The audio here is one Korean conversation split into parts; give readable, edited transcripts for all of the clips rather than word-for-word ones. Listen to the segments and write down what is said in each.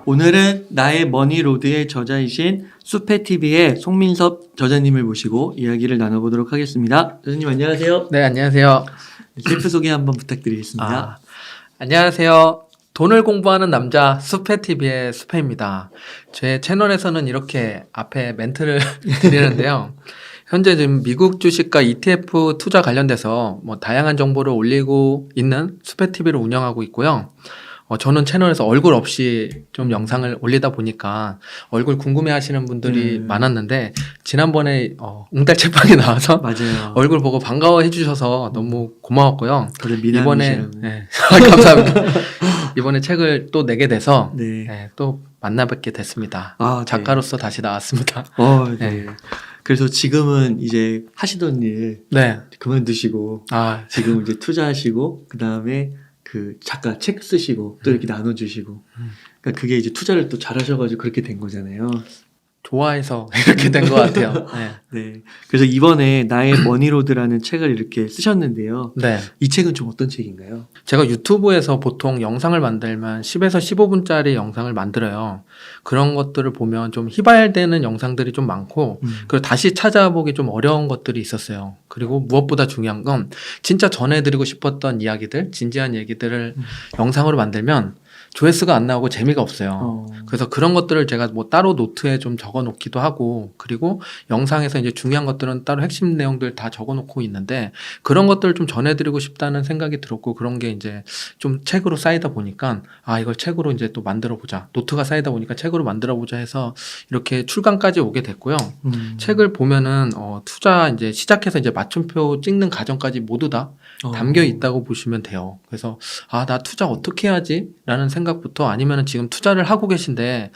오늘은 나의 머니로드의 저자이신 수페TV의 송민섭 저자님을 모시고 이야기를 나눠보도록 하겠습니다. 저자님 안녕하세요. 네, 안녕하세요. 셀프 소개 한번 부탁드리겠습니다. 안녕하세요. 돈을 공부하는 남자 수페TV의 수페입니다. 제 채널에서는 이렇게 앞에 멘트를 드리는데요. 현재 지금 미국 주식과 ETF 투자 관련돼서 다양한 정보를 올리고 있는 수페TV를 운영하고 있고요. 저는 채널에서 얼굴 없이 좀 영상을 올리다 보니까 얼굴 궁금해 하시는 분들이 많았는데, 지난번에 웅달 책방에 나와서 맞아요. 얼굴 보고 반가워해 주셔서 너무 고마웠고요. 이번에 감사합니다. 이번에 책을 또 내게 돼서 또 만나뵙게 됐습니다. 작가로서 다시 나왔습니다. 네. 그래서 지금은 이제 하시던 일 그만두시고 지금 이제 투자하시고 그 다음에 그 작가 책 쓰시고 또 이렇게 나눠주시고 그러니까 그게 이제 투자를 또 잘하셔가지고 그렇게 된 거잖아요. 좋아해서 이렇게 된 것 같아요. 네. 그래서 이번에 나의 머니로드라는 책을 이렇게 쓰셨는데요. 이 책은 좀 어떤 책인가요? 제가 유튜브에서 보통 영상을 만들면 10에서 15분짜리 영상을 만들어요. 그런 것들을 보면 좀 휘발되는 영상들이 좀 많고 그리고 다시 찾아보기 좀 어려운 것들이 있었어요. 그리고 무엇보다 중요한 건 진짜 전해드리고 싶었던 이야기들, 진지한 얘기들을 영상으로 만들면 조회수가 안 나오고 재미가 없어요. 그래서 그런 것들을 제가 따로 노트에 좀 적어 놓기도 하고, 그리고 영상에서 이제 중요한 것들은 따로 핵심 내용들 다 적어 놓고 있는데, 그런 것들을 좀 전해드리고 싶다는 생각이 들었고, 그런 게 이제 좀 책으로 쌓이다 보니까, 이걸 책으로 이제 또 만들어 보자. 노트가 쌓이다 보니까 책으로 만들어 보자 해서 이렇게 출간까지 오게 됐고요. 책을 보면은, 투자 이제 시작해서 이제 맞춤표 찍는 과정까지 모두 다 담겨 있다고 보시면 돼요. 그래서, 나 투자 어떻게 해야지? 라는 생각부터, 아니면은 지금 투자를 하고 계신데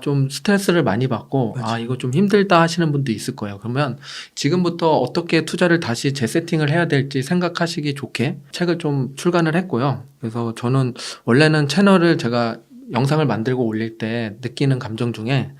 좀 스트레스를 많이 받고 이거 좀 힘들다 하시는 분도 있을 거예요. 그러면 지금부터 어떻게 투자를 다시 재세팅을 해야 될지 생각하시기 좋게 책을 좀 출간을 했고요. 그래서 저는 원래는 채널을 제가 영상을 만들고 올릴 때 느끼는 감정 중에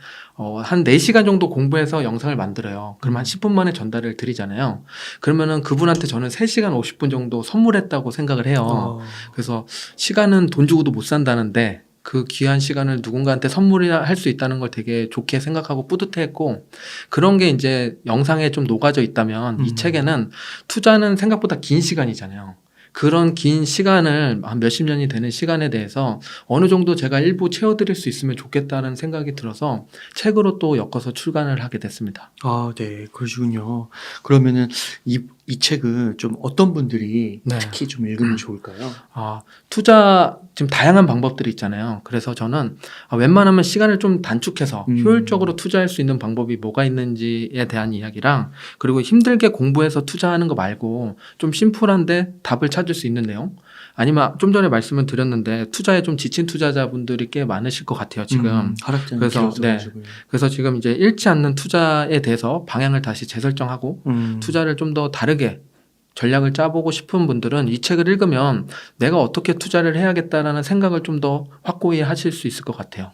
한 4시간 정도 공부해서 영상을 만들어요. 그럼 한 10분 만에 전달을 드리잖아요. 그러면은 그분한테 저는 3시간 50분 정도 선물했다고 생각을 해요. 그래서 시간은 돈 주고도 못 산다는데 그 귀한 시간을 누군가한테 선물할 수 있다는 걸 되게 좋게 생각하고 뿌듯해했고, 그런 게 이제 영상에 좀 녹아져 있다면 이 책에는 투자는 생각보다 긴 시간이잖아요. 그런 긴 시간을 한 몇십 년이 되는 시간에 대해서 어느 정도 제가 일부 채워드릴 수 있으면 좋겠다는 생각이 들어서 책으로 또 엮어서 출간을 하게 됐습니다. 네, 그러시군요. 그러면은 이 책을 좀 어떤 분들이 특히 좀 읽으면 좋을까요? 투자 지금 다양한 방법들이 있잖아요. 그래서 저는 웬만하면 시간을 좀 단축해서 효율적으로 투자할 수 있는 방법이 뭐가 있는지에 대한 이야기랑, 그리고 힘들게 공부해서 투자하는 거 말고 좀 심플한데 답을 찾을 수 있는 내용, 아니면 좀 전에 말씀을 드렸는데 투자에 좀 지친 투자자분들이 꽤 많으실 것 같아요, 지금. 그래서 지금 이제 잃지 않는 투자에 대해서 방향을 다시 재설정하고 투자를 좀 더 다르게 전략을 짜보고 싶은 분들은 이 책을 읽으면 내가 어떻게 투자를 해야겠다라는 생각을 좀 더 확고히 하실 수 있을 것 같아요.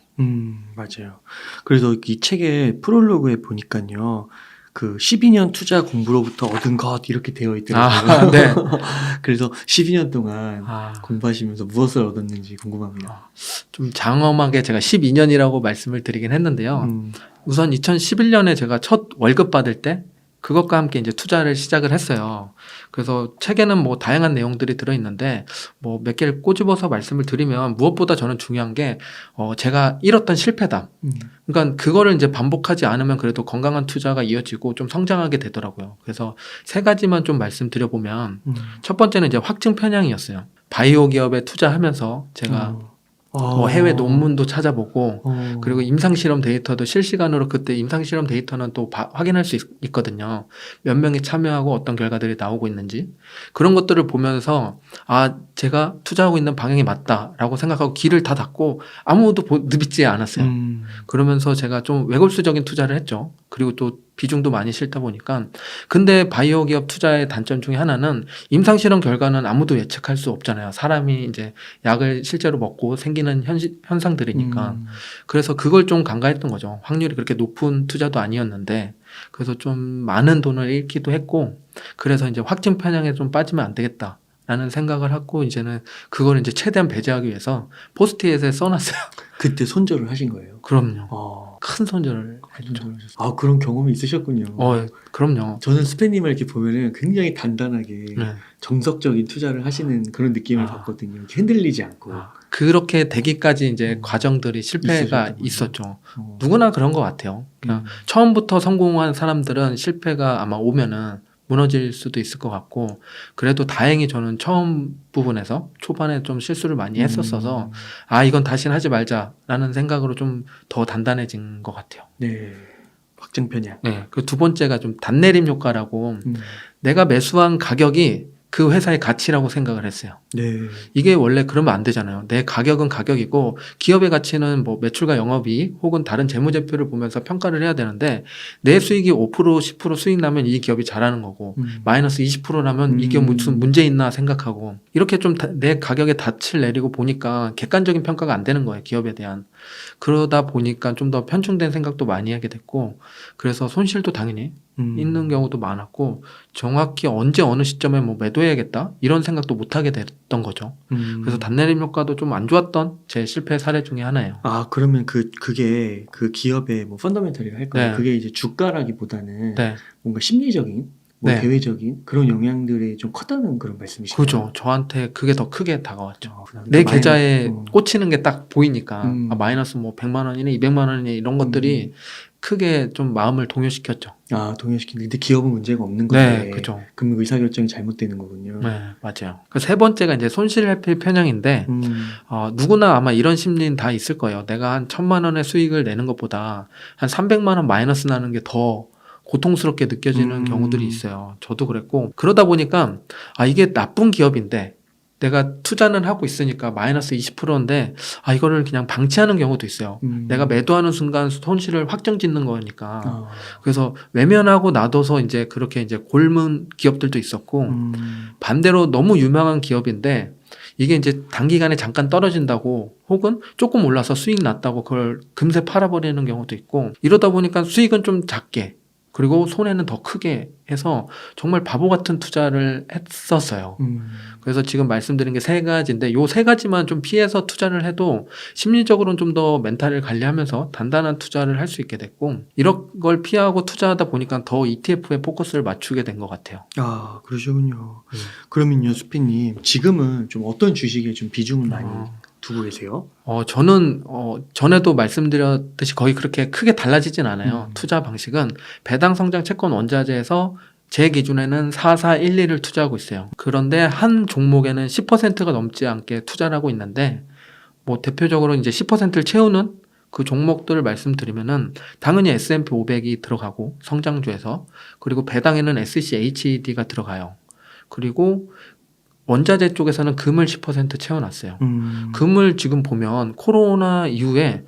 맞아요. 그래서 이 책의 프롤로그에 보니까요, 그 12년 투자 공부로부터 얻은 것 이렇게 되어 있더라고요. 그래서 12년 동안 공부하시면서 무엇을 얻었는지 궁금합니다. 좀 장엄하게 제가 12년이라고 말씀을 드리긴 했는데요. 우선 2011년에 제가 첫 월급 받을 때 그것과 함께 이제 투자를 시작을 했어요. 그래서 책에는 다양한 내용들이 들어있는데 몇 개를 꼬집어서 말씀을 드리면, 무엇보다 저는 중요한 게 제가 잃었던 실패담. 그러니까 그거를 이제 반복하지 않으면 그래도 건강한 투자가 이어지고 좀 성장하게 되더라고요. 그래서 3가지만 좀 말씀드려보면, 첫 번째는 이제 확증 편향이었어요. 바이오 기업에 투자하면서 제가 해외 논문도 찾아보고 그리고 임상실험 데이터도 실시간으로, 그때 임상실험 데이터는 또 확인할 수 있거든요. 몇 명이 참여하고 어떤 결과들이 나오고 있는지. 그런 것들을 보면서 제가 투자하고 있는 방향이 맞다라고 생각하고 길을 다 닫고 아무도 믿지 않았어요. 그러면서 제가 좀 외골수적인 투자를 했죠. 그리고 또 비중도 많이 싫다 보니까. 근데 바이오 기업 투자의 단점 중에 하나는 임상실험 결과는 아무도 예측할 수 없잖아요. 사람이 이제 약을 실제로 먹고 생기는 현상들이니까. 그래서 그걸 좀 간과했던 거죠. 확률이 그렇게 높은 투자도 아니었는데. 그래서 좀 많은 돈을 잃기도 했고, 그래서 이제 확증 편향에 좀 빠지면 안 되겠다 라는 생각을 하고 이제는 그걸 이제 최대한 배제하기 위해서 포스트잇에 써놨어요. 그때 손절을 하신 거예요? 그럼요. 큰 손절을 했죠. 아, 그런 경험이 있으셨군요. 그럼요. 저는 스페님을 이렇게 보면은 굉장히 단단하게 정석적인 투자를 하시는 그런 느낌을 받거든요. 이렇게 흔들리지 않고. 그렇게 되기까지 이제 과정들이 실패가 있었죠. 누구나 그런 것 같아요. 그냥 처음부터 성공한 사람들은 실패가 아마 오면은 무너질 수도 있을 것 같고, 그래도 다행히 저는 처음 부분에서 초반에 좀 실수를 많이 했었어서 이건 다시는 하지 말자라는 생각으로 좀 더 단단해진 것 같아요. 네, 확정 편향. 네, 그 두 번째가 좀 단내림 효과라고, 내가 매수한 가격이 그 회사의 가치라고 생각을 했어요. 네. 이게 원래 그러면 안 되잖아요. 내 가격은 가격이고 기업의 가치는 뭐 매출과 영업이익 혹은 다른 재무제표를 보면서 평가를 해야 되는데, 내 수익이 5% 10% 수익 나면 이 기업이 잘하는 거고 마이너스 20%라면 이 기업 무슨 문제 있나 생각하고, 이렇게 좀 내 가격에 닻을 내리고 보니까 객관적인 평가가 안 되는 거예요, 기업에 대한. 그러다 보니까 좀 더 편중된 생각도 많이 하게 됐고, 그래서 손실도 당연히 있는 경우도 많았고, 정확히 언제 어느 시점에 뭐 매도해야겠다 이런 생각도 못 하게 됐던 거죠. 그래서 단내림 효과도 좀 안 좋았던 제 실패 사례 중에 하나예요. 아, 그러면 그게 그 기업의 뭐 펀더멘털이라 할까요? 네. 그게 이제 주가라기보다는 네. 뭔가 심리적인, 뭐 네. 대외적인 그런 영향들이 좀 컸다는 그런 말씀이시죠? 그죠. 저한테 그게 더 크게 다가왔죠. 그러니까 내 계좌에 꽂히는 게 딱 보이니까 마이너스 뭐 100만 원이네 200만 원이네 이런 것들이 크게 좀 마음을 동요시켰죠. 아, 동요시키는데 근데 기업은 문제가 없는 건데. 네, 그죠. 그럼 의사결정이 잘못되는 거군요. 네, 맞아요. 그 세 번째가 이제 손실 회피 편향인데, 누구나 아마 이런 심리는 다 있을 거예요. 내가 한 1,000만 원의 수익을 내는 것보다 한 300만 원 마이너스 나는 게 더 고통스럽게 느껴지는 경우들이 있어요. 저도 그랬고, 그러다 보니까 이게 나쁜 기업인데 내가 투자는 하고 있으니까 마이너스 20%인데 이거를 그냥 방치하는 경우도 있어요. 내가 매도하는 순간 손실을 확정 짓는 거니까. 그래서 외면하고 놔둬서 이제 그렇게 이제 골문 기업들도 있었고, 반대로 너무 유명한 기업인데 이게 이제 단기간에 잠깐 떨어진다고 혹은 조금 올라서 수익 났다고 그걸 금세 팔아버리는 경우도 있고, 이러다 보니까 수익은 좀 작게 그리고 손해는 더 크게 해서 정말 바보 같은 투자를 했었어요. 그래서 지금 말씀드린 게 세 가지인데, 요 세 가지만 좀 피해서 투자를 해도 심리적으로는 좀 더 멘탈을 관리하면서 단단한 투자를 할 수 있게 됐고, 이런 걸 피하고 투자하다 보니까 더 ETF에 포커스를 맞추게 된 것 같아요. 아, 그러시군요. 그러면요, 수피님, 지금은 좀 어떤 주식에 좀 비중을 많이 두고 계세요? 저는 전에도 말씀드렸듯이 거의 그렇게 크게 달라지진 않아요. 투자 방식은 배당 성장 채권 원자재에서 제 기준에는 4412를 투자하고 있어요. 그런데 한 종목에는 10%가 넘지 않게 투자를 하고 있는데, 뭐 대표적으로 이제 10%를 채우는 그 종목들을 말씀드리면은 당연히 S&P 500이 들어가고 성장주에서, 그리고 배당에는 SCHED가 들어가요. 그리고 원자재 쪽에서는 금을 10% 채워놨어요. 금을 지금 보면 코로나 이후에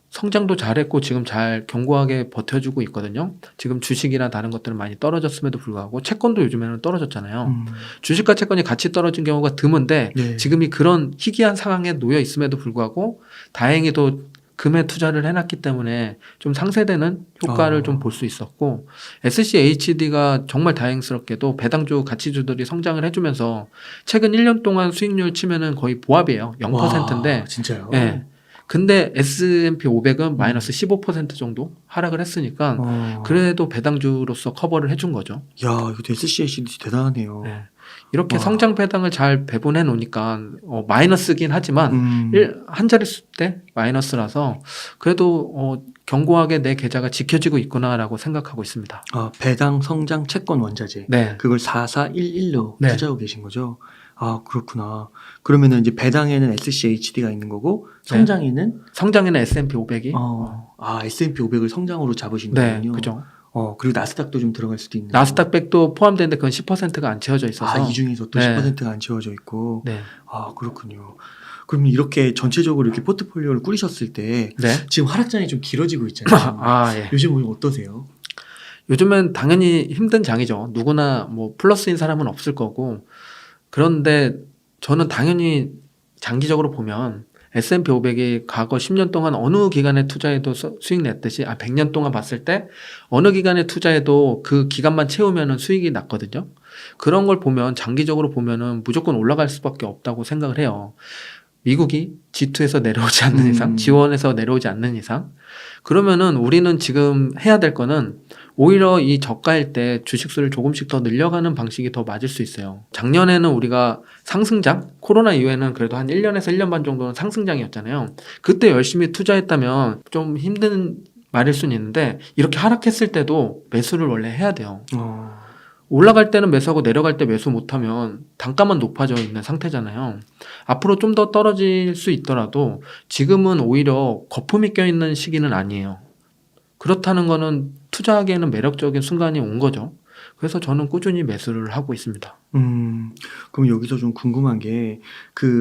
성장도 잘했고 지금 잘 견고하게 버텨주고 있거든요. 지금 주식이나 다른 것들은 많이 떨어졌음에도 불구하고 채권도 요즘에는 떨어졌잖아요. 주식과 채권이 같이 떨어진 경우가 드문데 지금이 그런 희귀한 상황에 놓여 있음에도 불구하고 다행히도 금에 투자를 해놨기 때문에 좀 상쇄되는 효과를 좀 볼 수 있었고, SCHD가 정말 다행스럽게도 배당주 가치주들이 성장을 해주면서 최근 1년 동안 수익률 치면은 거의 보합이에요. 0%인데. 진짜요? 네. 근데 S&P 500은 마이너스 15% 정도 하락을 했으니까 그래도 배당주로서 커버를 해준 거죠. 야, 이것도 SCHD 대단하네요. 네. 이렇게 성장 배당을 잘 배분해 놓으니까 마이너스긴 하지만 한 자릿수 때 마이너스라서 그래도 견고하게 내 계좌가 지켜지고 있구나라고 생각하고 있습니다. 배당 성장 채권 원자재. 네. 그걸 4411로 투자하고 계신 거죠? 아, 그렇구나. 그러면은 이제 배당에는 SCHD가 있는 거고 성장에는 S&P 500이 S&P 500을 성장으로 잡으신 네, 거군요. 그죠. 그리고 나스닥도 좀 들어갈 수도 있는. 나스닥백도 포함되는데 그건 10%가 안 채워져 있어서. 이 중에서 또 네. 10%가 안 채워져 있고. 네. 그렇군요. 그럼 이렇게 전체적으로 이렇게 포트폴리오를 꾸리셨을 때 지금 하락장이 좀 길어지고 있잖아요. 예. 요즘 어떠세요? 요즘은 당연히 힘든 장이죠. 누구나 뭐 플러스인 사람은 없을 거고. 그런데 저는 당연히 장기적으로 보면 S&P 500이 과거 10년 동안 어느 기간에 투자해도 수익 냈듯이 100년 동안 봤을 때 어느 기간에 투자해도 그 기간만 채우면 수익이 났거든요. 그런 걸 보면 장기적으로 보면은 무조건 올라갈 수밖에 없다고 생각을 해요. 미국이 G2에서 내려오지 않는 이상, G1에서 내려오지 않는 이상, 그러면은 우리는 지금 해야 될 거는 오히려 이 저가일 때 주식수를 조금씩 더 늘려가는 방식이 더 맞을 수 있어요. 작년에는 우리가 상승장, 코로나 이후에는 그래도 한 1년에서 1년 반 정도는 상승장이었잖아요. 그때 열심히 투자했다면 좀 힘든 말일 수는 있는데, 이렇게 하락했을 때도 매수를 원래 해야 돼요. 올라갈 때는 매수하고 내려갈 때 매수 못하면 단가만 높아져 있는 상태잖아요. 앞으로 좀 더 떨어질 수 있더라도 지금은 오히려 거품이 껴있는 시기는 아니에요. 그렇다는 거는 투자하기에는 매력적인 순간이 온 거죠. 그래서 저는 꾸준히 매수를 하고 있습니다. 그럼 여기서 좀 궁금한 게,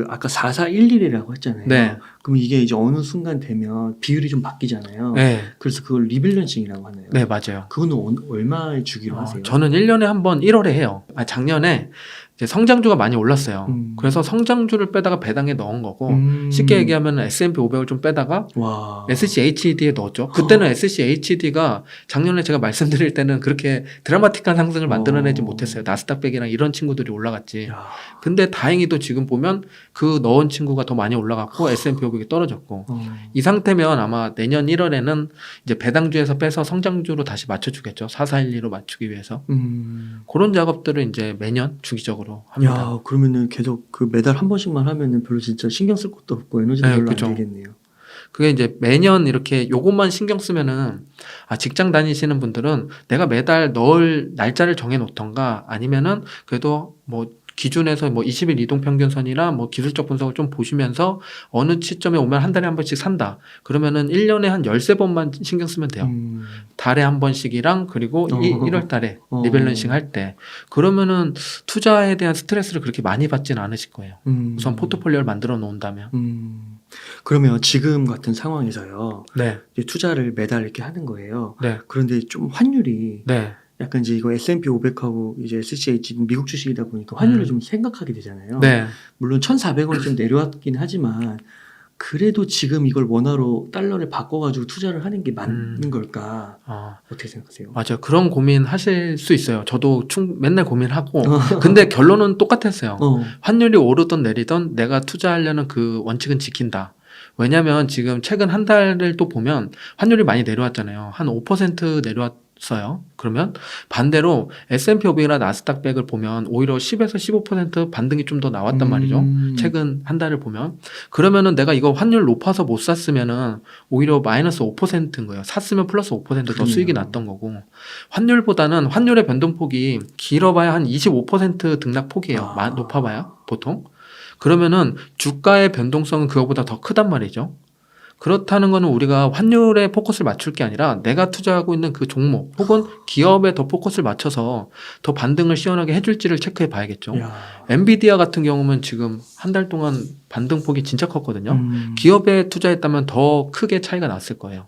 아까 4411이라고 했잖아요. 네. 그럼 이게 이제 어느 순간 되면 비율이 좀 바뀌잖아요. 네. 그래서 그걸 리밸런싱이라고 하나요? 네, 맞아요. 그거는 얼마 주기로 하세요? 저는 1년에 한 번 1월에 해요. 작년에 이제 성장주가 많이 올랐어요. 그래서 성장주를 빼다가 배당에 넣은 거고, 쉽게 얘기하면 S&P 500을 좀 빼다가 와. SCHD에 넣었죠. 그때는 SCHD가 작년에 제가 말씀드릴 때는 그렇게 드라마틱한 상승을 만들어내지 못했어요. 나스닥백이랑 이런 친구들이 올라갔지. 야. 근데 다행히도 지금 보면 그 넣은 친구가 더 많이 올라갔고 S&P 500이 떨어졌고, 이 상태면 아마 내년 1월에는 이제 배당주에서 빼서 성장주로 다시 맞춰주겠죠. 4412로 맞추기 위해서. 그런 작업들을 이제 매년 주기적으로 합니다. 야, 그러면은 계속 매달 한 번씩만 하면은 별로 진짜 신경 쓸 것도 없고 에너지도 별로 그쵸. 안 들겠네요. 그게 이제 매년 이렇게 요것만 신경 쓰면은, 직장 다니시는 분들은 내가 매달 넣을 날짜를 정해 놓던가, 아니면은 그래도 뭐 기준에서 뭐 20일 이동평균선이나 뭐 기술적 분석을 좀 보시면서 어느 시점에 오면 한 달에 한 번씩 산다. 그러면은 1년에 한 13번만 신경 쓰면 돼요. 달에 한 번씩이랑, 그리고 1월 달에 리밸런싱 할 때. 그러면은 투자에 대한 스트레스를 그렇게 많이 받지는 않으실 거예요. 우선 포트폴리오를 만들어 놓는다면. 그러면 지금 같은 상황에서요. 네. 이제 투자를 매달 이렇게 하는 거예요. 네. 그런데 좀 환율이 네. 약간 이제 이거 S&P 500하고 이제 SCH 미국 주식이다 보니까 환율을 좀 생각하게 되잖아요. 네. 물론 1,400원 좀 내려왔긴 하지만 그래도 지금 이걸 원화로 달러를 바꿔가지고 투자를 하는 게 맞는 걸까? 어떻게 생각하세요? 맞아요. 그런 고민 하실 수 있어요. 저도 맨날 고민하고. 근데 결론은 똑같았어요. 환율이 오르던 내리던 내가 투자하려는 그 원칙은 지킨다. 왜냐면 지금 최근 한 달을 또 보면 환율이 많이 내려왔잖아요. 한 5% 내려왔어요. 그러면 반대로 S&P 500이나 나스닥백을 보면 오히려 10에서 15% 반등이 좀 더 나왔단 말이죠. 최근 한 달을 보면. 그러면은 내가 이거 환율 높아서 못 샀으면은 오히려 마이너스 5%인 거예요. 샀으면 플러스 5% 더 수익이 났던 거고. 환율보다는 환율의 변동폭이 길어봐야 한 25% 등락폭이에요. 높아봐야 보통. 그러면은 주가의 변동성은 그거보다 더 크단 말이죠. 그렇다는 거는 우리가 환율에 포커스를 맞출 게 아니라 내가 투자하고 있는 그 종목 혹은 기업에 더 포커스를 맞춰서 더 반등을 시원하게 해줄지를 체크해 봐야겠죠. 엔비디아 같은 경우는 지금 한 달 동안 반등폭이 진짜 컸거든요. 기업에 투자했다면 더 크게 차이가 났을 거예요.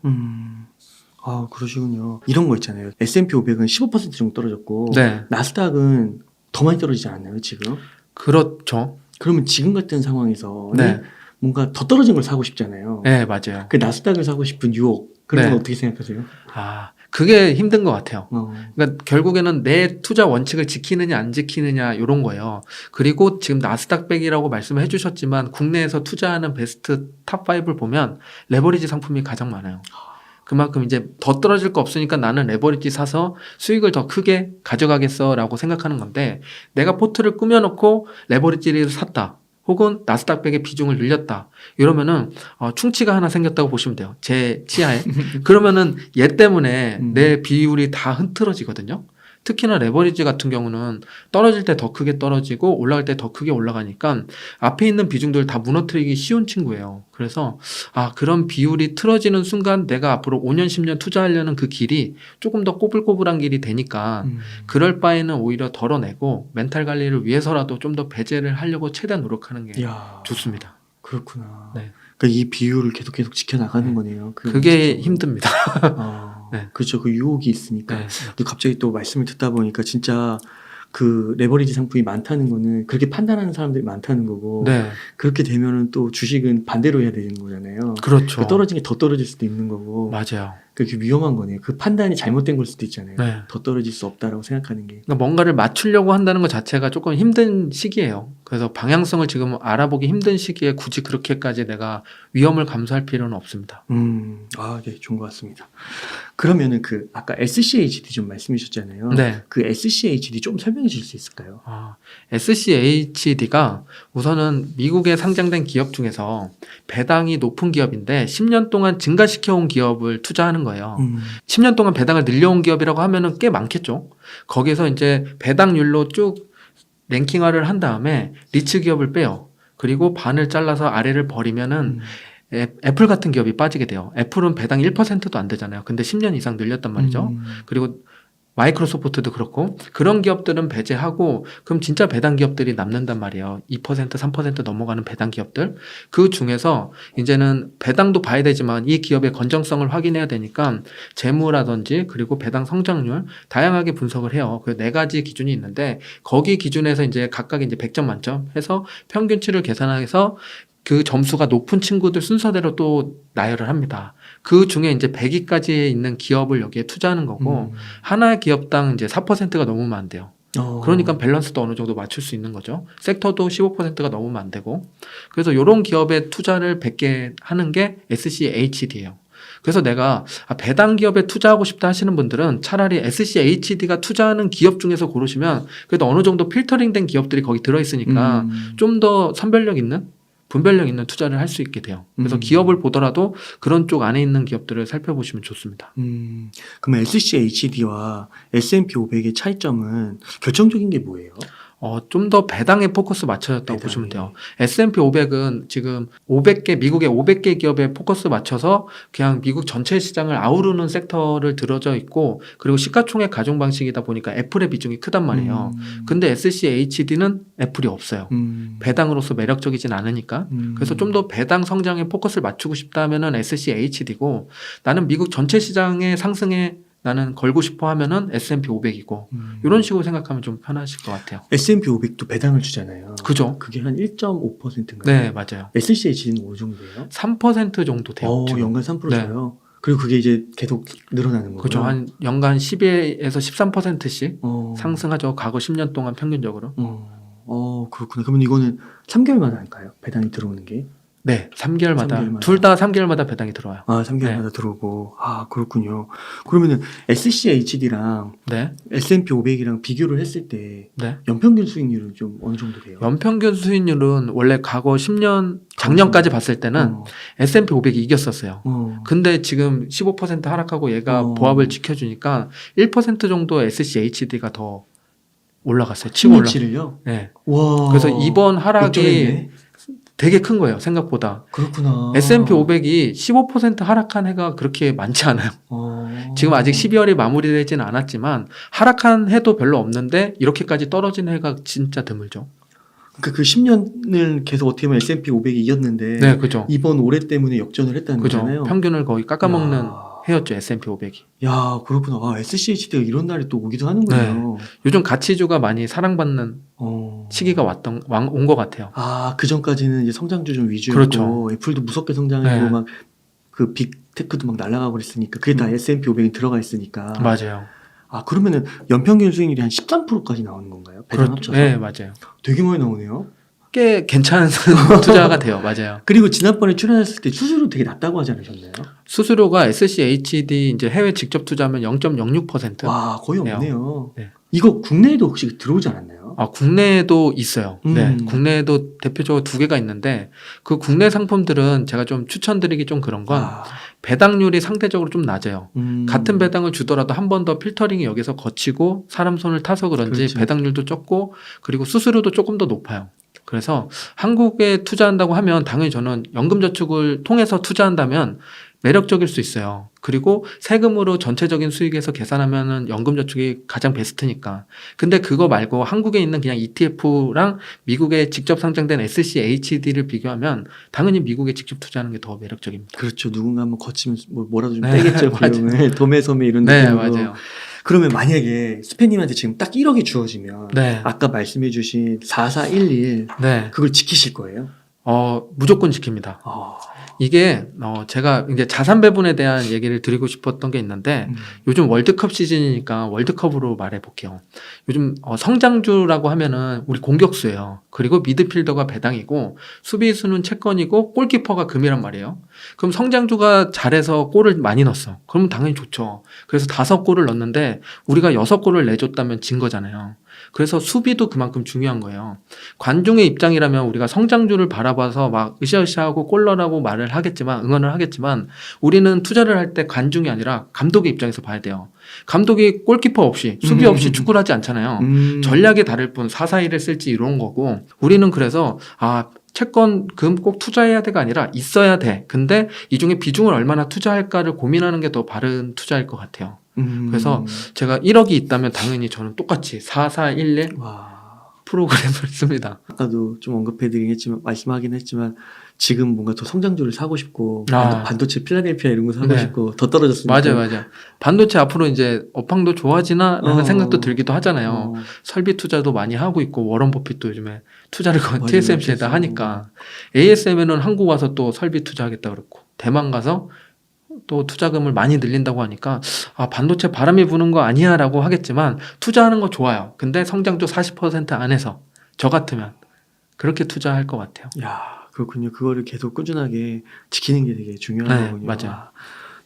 그러시군요. 이런 거 있잖아요. S&P 500은 15% 정도 떨어졌고, 네. 나스닥은 더 많이 떨어지지 않나요, 지금? 그렇죠. 그러면 지금 같은 상황에서 네. 뭔가 더 떨어진 걸 사고 싶잖아요. 네, 맞아요. 그 나스닥을 사고 싶은 유혹, 그런 네. 건 어떻게 생각하세요? 그게 힘든 것 같아요. 그러니까 결국에는 내 투자 원칙을 지키느냐 안 지키느냐 이런 거예요. 그리고 지금 나스닥백이라고 말씀을 해주셨지만 국내에서 투자하는 베스트 탑5를 보면 레버리지 상품이 가장 많아요. 그만큼 이제 더 떨어질 거 없으니까 나는 레버리지 사서 수익을 더 크게 가져가겠어라고 생각하는 건데, 내가 포트를 꾸며놓고 레버리지를 샀다. 혹은 나스닥백의 비중을 늘렸다. 이러면은 충치가 하나 생겼다고 보시면 돼요. 제 치아에. 그러면은 얘 때문에 내 비율이 다 흐트러지거든요. 특히나 레버리지 같은 경우는 떨어질 때 더 크게 떨어지고 올라갈 때 더 크게 올라가니까 앞에 있는 비중들 다 무너뜨리기 쉬운 친구예요. 그래서 그런 비율이 틀어지는 순간 내가 앞으로 5년 10년 투자하려는 그 길이 조금 더 꼬불꼬불한 길이 되니까 그럴 바에는 오히려 덜어내고 멘탈 관리를 위해서라도 좀 더 배제를 하려고 최대한 노력하는 게 좋습니다. 그렇구나. 네. 그러니까 이 비율을 계속 지켜나가는 거네요. 그게 힘듭니다. 네. 그렇죠. 그 유혹이 있으니까. 네. 근데 갑자기 또 말씀을 듣다 보니까 진짜 그 레버리지 상품이 많다는 거는 그렇게 판단하는 사람들이 많다는 거고, 네. 그렇게 되면은 또 주식은 반대로 해야 되는 거잖아요. 그렇죠. 그러니까 떨어진 게 더 떨어질 수도 있는 거고. 맞아요. 그게 위험한 거네요. 그 판단이 잘못된 걸 수도 있잖아요. 네. 더 떨어질 수 없다라고 생각하는 게. 그러니까 뭔가를 맞추려고 한다는 것 자체가 조금 힘든 시기예요. 그래서 방향성을 지금 알아보기 힘든 시기에 굳이 그렇게까지 내가 위험을 감수할 필요는 없습니다. 네, 좋은 것 같습니다. 그러면은 그 아까 SCHD 좀 말씀해 주셨잖아요. 네. 그 SCHD 좀 설명해 주실 수 있을까요? SCHD가 우선은 미국에 상장된 기업 중에서 배당이 높은 기업인데 10년 동안 증가시켜온 기업을 투자하는 거예요. 10년 동안 배당을 늘려온 기업이라고 하면은 꽤 많겠죠. 거기서 이제 배당률로 쭉 랭킹화를 한 다음에 리츠 기업을 빼요. 그리고 반을 잘라서 아래를 버리면은 애플 같은 기업이 빠지게 돼요. 애플은 배당 1%도 안 되잖아요. 근데 10년 이상 늘렸단 말이죠. 그리고 마이크로소프트도 그렇고 그런 기업들은 배제하고 그럼 진짜 배당 기업들이 남는단 말이에요. 2%, 3% 넘어가는 배당 기업들. 그 중에서 이제는 배당도 봐야 되지만 이 기업의 건전성을 확인해야 되니까 재무라든지 그리고 배당 성장률 다양하게 분석을 해요. 그 네 가지 기준이 있는데 거기 기준에서 이제 각각 이제 100점 만점 해서 평균치를 계산해서 그 점수가 높은 친구들 순서대로 또 나열을 합니다. 그 중에 이제 100위까지 있는 기업을 여기에 투자하는 거고 하나의 기업당 이제 4%가 넘으면 안 돼요. 그러니까 밸런스도 어느 정도 맞출 수 있는 거죠. 섹터도 15%가 넘으면 안 되고. 그래서 이런 기업에 투자를 100개 하는 게 SCHD예요. 그래서 내가 배당 기업에 투자하고 싶다 하시는 분들은 차라리 SCHD가 투자하는 기업 중에서 고르시면 그래도 어느 정도 필터링된 기업들이 거기 들어있으니까 좀 더 선별력 있는 분별력 있는 투자를 할 수 있게 돼요. 그래서 기업을 보더라도 그런 쪽 안에 있는 기업들을 살펴보시면 좋습니다. 그러면 SCHD와 S&P 500의 차이점은 결정적인 게 뭐예요? 좀 더 배당에 포커스 맞춰졌다고 보시면 돼요. S&P 500은 지금 500개, 미국의 500개 기업에 포커스 맞춰서 그냥 미국 전체 시장을 아우르는 섹터를 들어져 있고 그리고 시가총액 가중 방식이다 보니까 애플의 비중이 크단 말이에요. 근데 SCHD는 애플이 없어요. 배당으로서 매력적이진 않으니까. 그래서 좀 더 배당 성장에 포커스를 맞추고 싶다 하면은 SCHD고 나는 미국 전체 시장의 상승에 나는 걸고 싶어 하면은 S&P 500이고 이런 식으로 생각하면 좀 편하실 것 같아요. S&P 500도 배당을 주잖아요. 그죠? 그게 한 1.5%인가요? 네, 맞아요. SCHD는 어느 정도예요? 3% 정도 돼요. 연간 3%요? 네. 그리고 그게 이제 계속 늘어나는 거죠? 그죠. 한 연간 12에서 13%씩 상승하죠. 과거 10년 동안 평균적으로. 그렇구나. 그러면 이거는 3개월마다 할까요? 배당이 들어오는 게? 네, 3개월마다. 둘 다 3개월마다 배당이 들어와요. 3개월마다 네. 들어오고. 그렇군요. 그러면은 SCHD랑 네. S&P 500이랑 비교를 했을 때 네. 연평균 수익률은 좀 어느 정도 돼요? 연평균 수익률은 원래 과거 10년 작년까지 봤을 때는 S&P 500이 이겼었어요. 근데 지금 15% 하락하고 얘가 보합을 지켜주니까 1% 정도 SCHD가 더 올라갔어요. 치고 올라갔어요? 네. 와. 그래서 이번 하락이 역전했네. 되게 큰 거예요, 생각보다. 그렇구나. S&P 500이 15% 하락한 해가 그렇게 많지 않아요. 지금 아직 12월이 마무리되지는 않았지만 하락한 해도 별로 없는데 이렇게까지 떨어진 해가 진짜 드물죠. 그러니까 그 10년을 계속 어떻게 보면 S&P 500이 이겼는데 네, 그죠. 이번 올해 때문에 역전을 했다는 그죠. 거잖아요. 평균을 거의 깎아먹는 해였죠, S&P 500이. 야, 그렇구나. SCHD가 이런 날이 또 오기도 하는군요. 네. 요즘 가치주가 많이 사랑받는 시기가 온 것 같아요. 그 전까지는 이제 성장주 좀 위주였고, 그렇죠. 애플도 무섭게 성장하고, 네. 막, 그 빅테크도 막 날아가고 그랬으니까, 그게 다 S&P 500이 들어가 있으니까. 맞아요. 그러면은 연평균 수익률이 한 13%까지 나오는 건가요? 배당 합쳐서? 네, 맞아요. 되게 많이 나오네요. 꽤 괜찮은 투자가 돼요. 맞아요. 그리고 지난번에 출연했을 때 수수료 되게 낮다고 하지 않으셨나요? 수수료가 SCHD 이제 해외 직접 투자하면 0.06%. 와, 거의 없네요. 네. 이거 국내에도 혹시 들어오지 않았나요? 국내에도 있어요. 네. 국내에도 대표적으로 2개가 있는데 그 국내 상품들은 제가 좀 추천드리기 좀 그런 건 배당률이 상대적으로 좀 낮아요. 같은 배당을 주더라도 한 번 더 필터링이 여기서 거치고 사람 손을 타서 그런지 그렇죠. 배당률도 적고 그리고 수수료도 조금 더 높아요. 그래서 한국에 투자한다고 하면 당연히 저는 연금저축을 통해서 투자한다면 매력적일 수 있어요. 그리고 세금으로 전체적인 수익에서 계산하면은 연금저축이 가장 베스트니까. 근데 그거 말고 한국에 있는 그냥 ETF랑 미국에 직접 상장된 SCHD를 비교하면 당연히 미국에 직접 투자하는 게 더 매력적입니다. 그렇죠. 누군가 한번 거치면 뭐라도 좀 떼겠죠. 비용을. 도매소매 이런 네, 느낌으로. 맞아요. 그러면 만약에 스페님한테 지금 딱 1억이 주어지면 아까 말씀해주신 4411 그걸 지키실 거예요? 무조건 지킵니다. 이게 제가 이제 자산 배분에 대한 얘기를 드리고 싶었던 게 있는데 요즘 월드컵 시즌이니까 월드컵으로 말해 볼게요. 요즘 성장주라고 하면은 우리 공격수예요. 그리고 미드필더가 배당이고 수비수는 채권이고 골키퍼가 금이란 말이에요. 그럼 성장주가 잘해서 골을 많이 넣었어. 그러면 당연히 좋죠. 그래서 5골을 넣었는데 우리가 6골을 내줬다면 진 거잖아요. 그래서 수비도 그만큼 중요한 거예요. 관중의 입장이라면 우리가 성장주를 바라봐서 막 으쌰으쌰하고 골러라고 말을 하겠지만, 응원을 하겠지만, 우리는 투자를 할 때 관중이 아니라 감독의 입장에서 봐야 돼요. 감독이 골키퍼 없이, 수비 없이 축구를 하지 않잖아요. 전략이 다를 뿐 4-4-1을 쓸지 이런 거고, 우리는 그래서 채권, 금 꼭 투자해야 돼가 아니라 있어야 돼. 근데 이 중에 비중을 얼마나 투자할까를 고민하는 게 더 바른 투자일 것 같아요. 그래서 제가 1억이 있다면 당연히 저는 똑같이 4-4-1-1 프로그램을 씁니다. 아까도 좀 언급해드리긴 했지만, 말씀하긴 했지만, 지금 뭔가 더 성장주를 사고 싶고, 반도체 필라델피아 이런 거 사고 싶고, 더 떨어졌으니까. 맞아요. 반도체 앞으로 이제 업황도 좋아지나? 라는 생각도 들기도 하잖아요. 설비 투자도 많이 하고 있고, 워런 버핏도 요즘에 투자를 TSMC에다 하니까. ASM에는 한국 와서 또 설비 투자하겠다 그랬고, 대만 가서 또 투자금을 많이 늘린다고 하니까 반도체 바람이 부는 거 아니야 라고 하겠지만 투자하는 거 좋아요. 근데 성장주 40% 안에서 저 같으면 그렇게 투자할 것 같아요. 야, 그렇군요. 그거를 계속 꾸준하게 지키는 게 되게 중요한 거군요. 맞아요.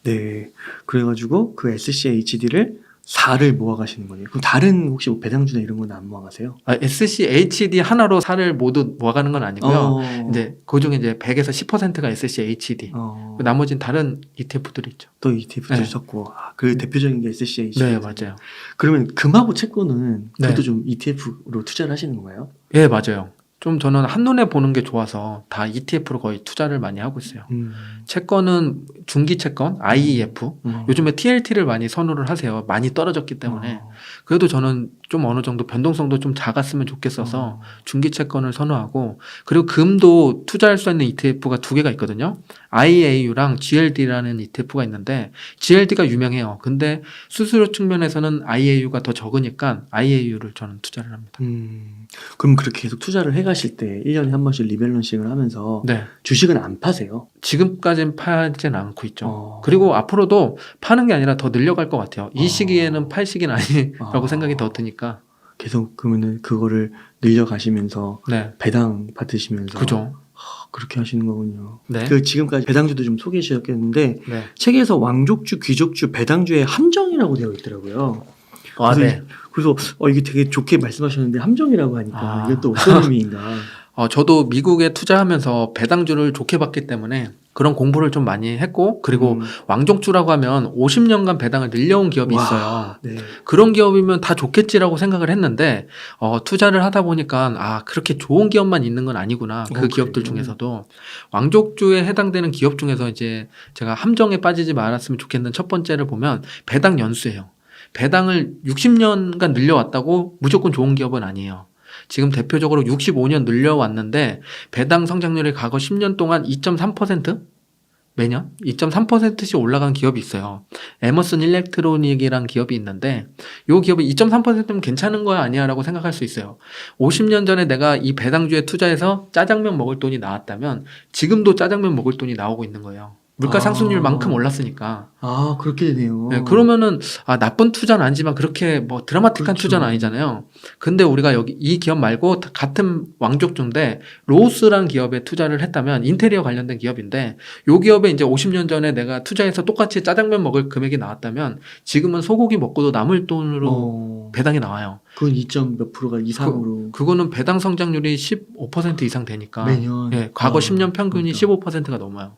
네. 그래가지고 그 SCHD를 4를 모아가시는 거네요. 그럼 다른 혹시 뭐 배당주나 이런 건 안 모아가세요? SCHD 하나로 4를 모두 모아가는 건 아니고요. 이제 그 중에 이제 100에서 10%가 SCHD. 나머지는 다른 ETF들이 있죠. 또 ETF들 섞고. 그 대표적인 게 SCHD. 네, 맞아요. 그러면 금하고 채권은 그것도 좀 ETF로 투자를 하시는 건가요? 네, 맞아요. 좀 저는 한눈에 보는 게 좋아서 다 ETF로 거의 투자를 많이 하고 있어요. 채권은 중기 채권, IEF. 요즘에 TLT를 많이 선호를 하세요. 많이 떨어졌기 때문에. 그래도 저는 좀 어느 정도 변동성도 좀 작았으면 좋겠어서 중기 채권을 선호하고, 그리고 금도 투자할 수 있는 ETF가 2개가 있거든요. IAU랑 GLD라는 ETF가 있는데 GLD가 유명해요. 근데 수수료 측면에서는 IAU가 더 적으니까 IAU를 저는 투자를 합니다. 그럼 그렇게 계속 투자를 해가실 때 1년에 한 번씩 리밸런싱을 하면서 주식은 안 파세요? 지금까지는 파지는 않고 있죠. 그리고 앞으로도 파는 게 아니라 더 늘려갈 것 같아요. 이 시기에는 팔 시기는 아니라고 생각이 더 드니까. 계속 그러면은 그거를 늘려가시면서 배당 받으시면서 그죠. 그렇게 하시는 거군요. 네. 그 지금까지 배당주도 좀 소개해 주셨겠는데 책에서 왕족주, 귀족주, 배당주의 함정이라고 되어 있더라고요. 그래서 이게 되게 좋게 말씀하셨는데 함정이라고 하니까 이게 또 어떤 의미인가? 저도 미국에 투자하면서 배당주를 좋게 봤기 때문에 그런 공부를 좀 많이 했고, 그리고 왕족주라고 하면 50년간 배당을 늘려온 기업이 있어요. 그런 기업이면 다 좋겠지라고 생각을 했는데 투자를 하다 보니까 그렇게 좋은 기업만 있는 건 아니구나. 그 기업들 중에서도 왕족주에 해당되는 기업 중에서 이제 제가 함정에 빠지지 말았으면 좋겠는 첫 번째를 보면 배당 연수예요. 배당을 60년간 늘려왔다고 무조건 좋은 기업은 아니에요. 지금 대표적으로 65년 늘려왔는데 배당 성장률이 과거 10년 동안 2.3%? 매년 2.3%씩 올라간 기업이 있어요. 에머슨 일렉트로닉이란 기업이 있는데 이 기업이 2.3%면 괜찮은 거야 아니야 라고 생각할 수 있어요. 50년 전에 내가 이 배당주에 투자해서 짜장면 먹을 돈이 나왔다면 지금도 짜장면 먹을 돈이 나오고 있는 거예요. 물가 상승률만큼 올랐으니까. 그렇게 되네요. 네, 그러면은 나쁜 투자는 아니지만 그렇게 뭐 드라마틱한 투자는 아니잖아요. 근데 우리가 여기 이 기업 말고 같은 왕족주인데 로스라는 기업에 투자를 했다면 인테리어 관련된 기업인데 요 기업에 이제 50년 전에 내가 투자해서 똑같이 짜장면 먹을 금액이 나왔다면 지금은 소고기 먹고도 남을 돈으로 배당이 나와요. 그건 2점 몇 프로가 이상으로. 그거는 배당 성장률이 15% 이상 되니까. 매년. 과거 10년 평균이 15%가 넘어요.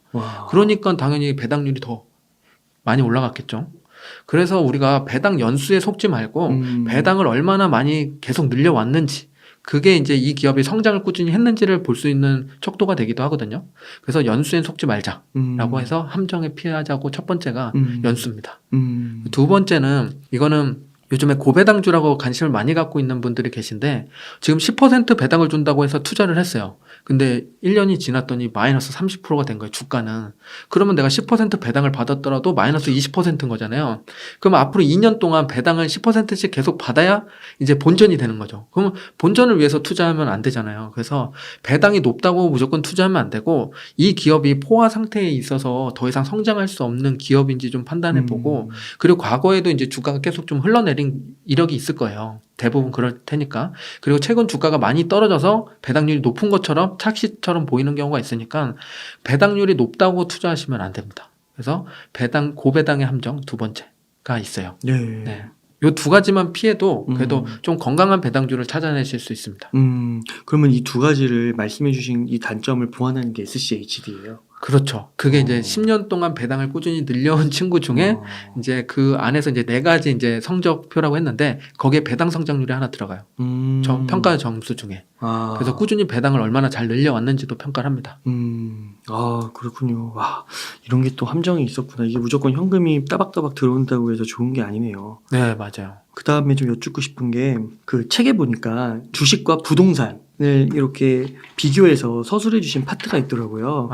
그러니까 당연히 배당률이 더 많이 올라갔겠죠. 그래서 우리가 배당 연수에 속지 말고 배당을 얼마나 많이 계속 늘려왔는지, 그게 이제 이 기업이 성장을 꾸준히 했는지를 볼 수 있는 척도가 되기도 하거든요. 그래서 연수엔 속지 말자라고 해서 함정에 피하자고 첫 번째가 연수입니다. 두 번째는 이거는 요즘에 고배당주라고 관심을 많이 갖고 있는 분들이 계신데 지금 10% 배당을 준다고 해서 투자를 했어요. 근데 1년이 지났더니 마이너스 30%가 된 거예요. 주가는. 그러면 내가 10% 배당을 받았더라도 마이너스 20%인 거잖아요. 그럼 앞으로 2년 동안 배당을 10%씩 계속 받아야 이제 본전이 되는 거죠. 그러면 본전을 위해서 투자하면 안 되잖아요. 그래서 배당이 높다고 무조건 투자하면 안 되고 이 기업이 포화 상태에 있어서 더 이상 성장할 수 없는 기업인지 좀 판단해 보고 그리고 과거에도 이제 주가가 계속 좀 흘러내린 이력이 있을 거예요. 대부분 그럴 테니까. 그리고 최근 주가가 많이 떨어져서 배당률이 높은 것처럼 착시처럼 보이는 경우가 있으니까 배당률이 높다고 투자하시면 안 됩니다. 그래서 고배당의 함정 두 번째가 있어요. 네. 네. 요 두 가지만 피해도 그래도 좀 건강한 배당주를 찾아내실 수 있습니다. 그러면 이 두 가지를 말씀해 주신 이 단점을 보완하는 게 SCHD예요. 그렇죠. 그게 이제 10년 동안 배당을 꾸준히 늘려온 친구 중에 이제 그 안에서 이제 4가지 이제 성적표라고 했는데 거기에 배당 성장률이 하나 들어가요. 평가 점수 중에. 그래서 꾸준히 배당을 얼마나 잘 늘려왔는지도 평가를 합니다. 그렇군요. 와, 이런 게 또 함정이 있었구나. 이게 무조건 현금이 따박따박 들어온다고 해서 좋은 게 아니네요. 네, 맞아요. 그 다음에 좀 여쭙고 싶은 게 그 책에 보니까 주식과 부동산을 이렇게 비교해서 서술해 주신 파트가 있더라고요.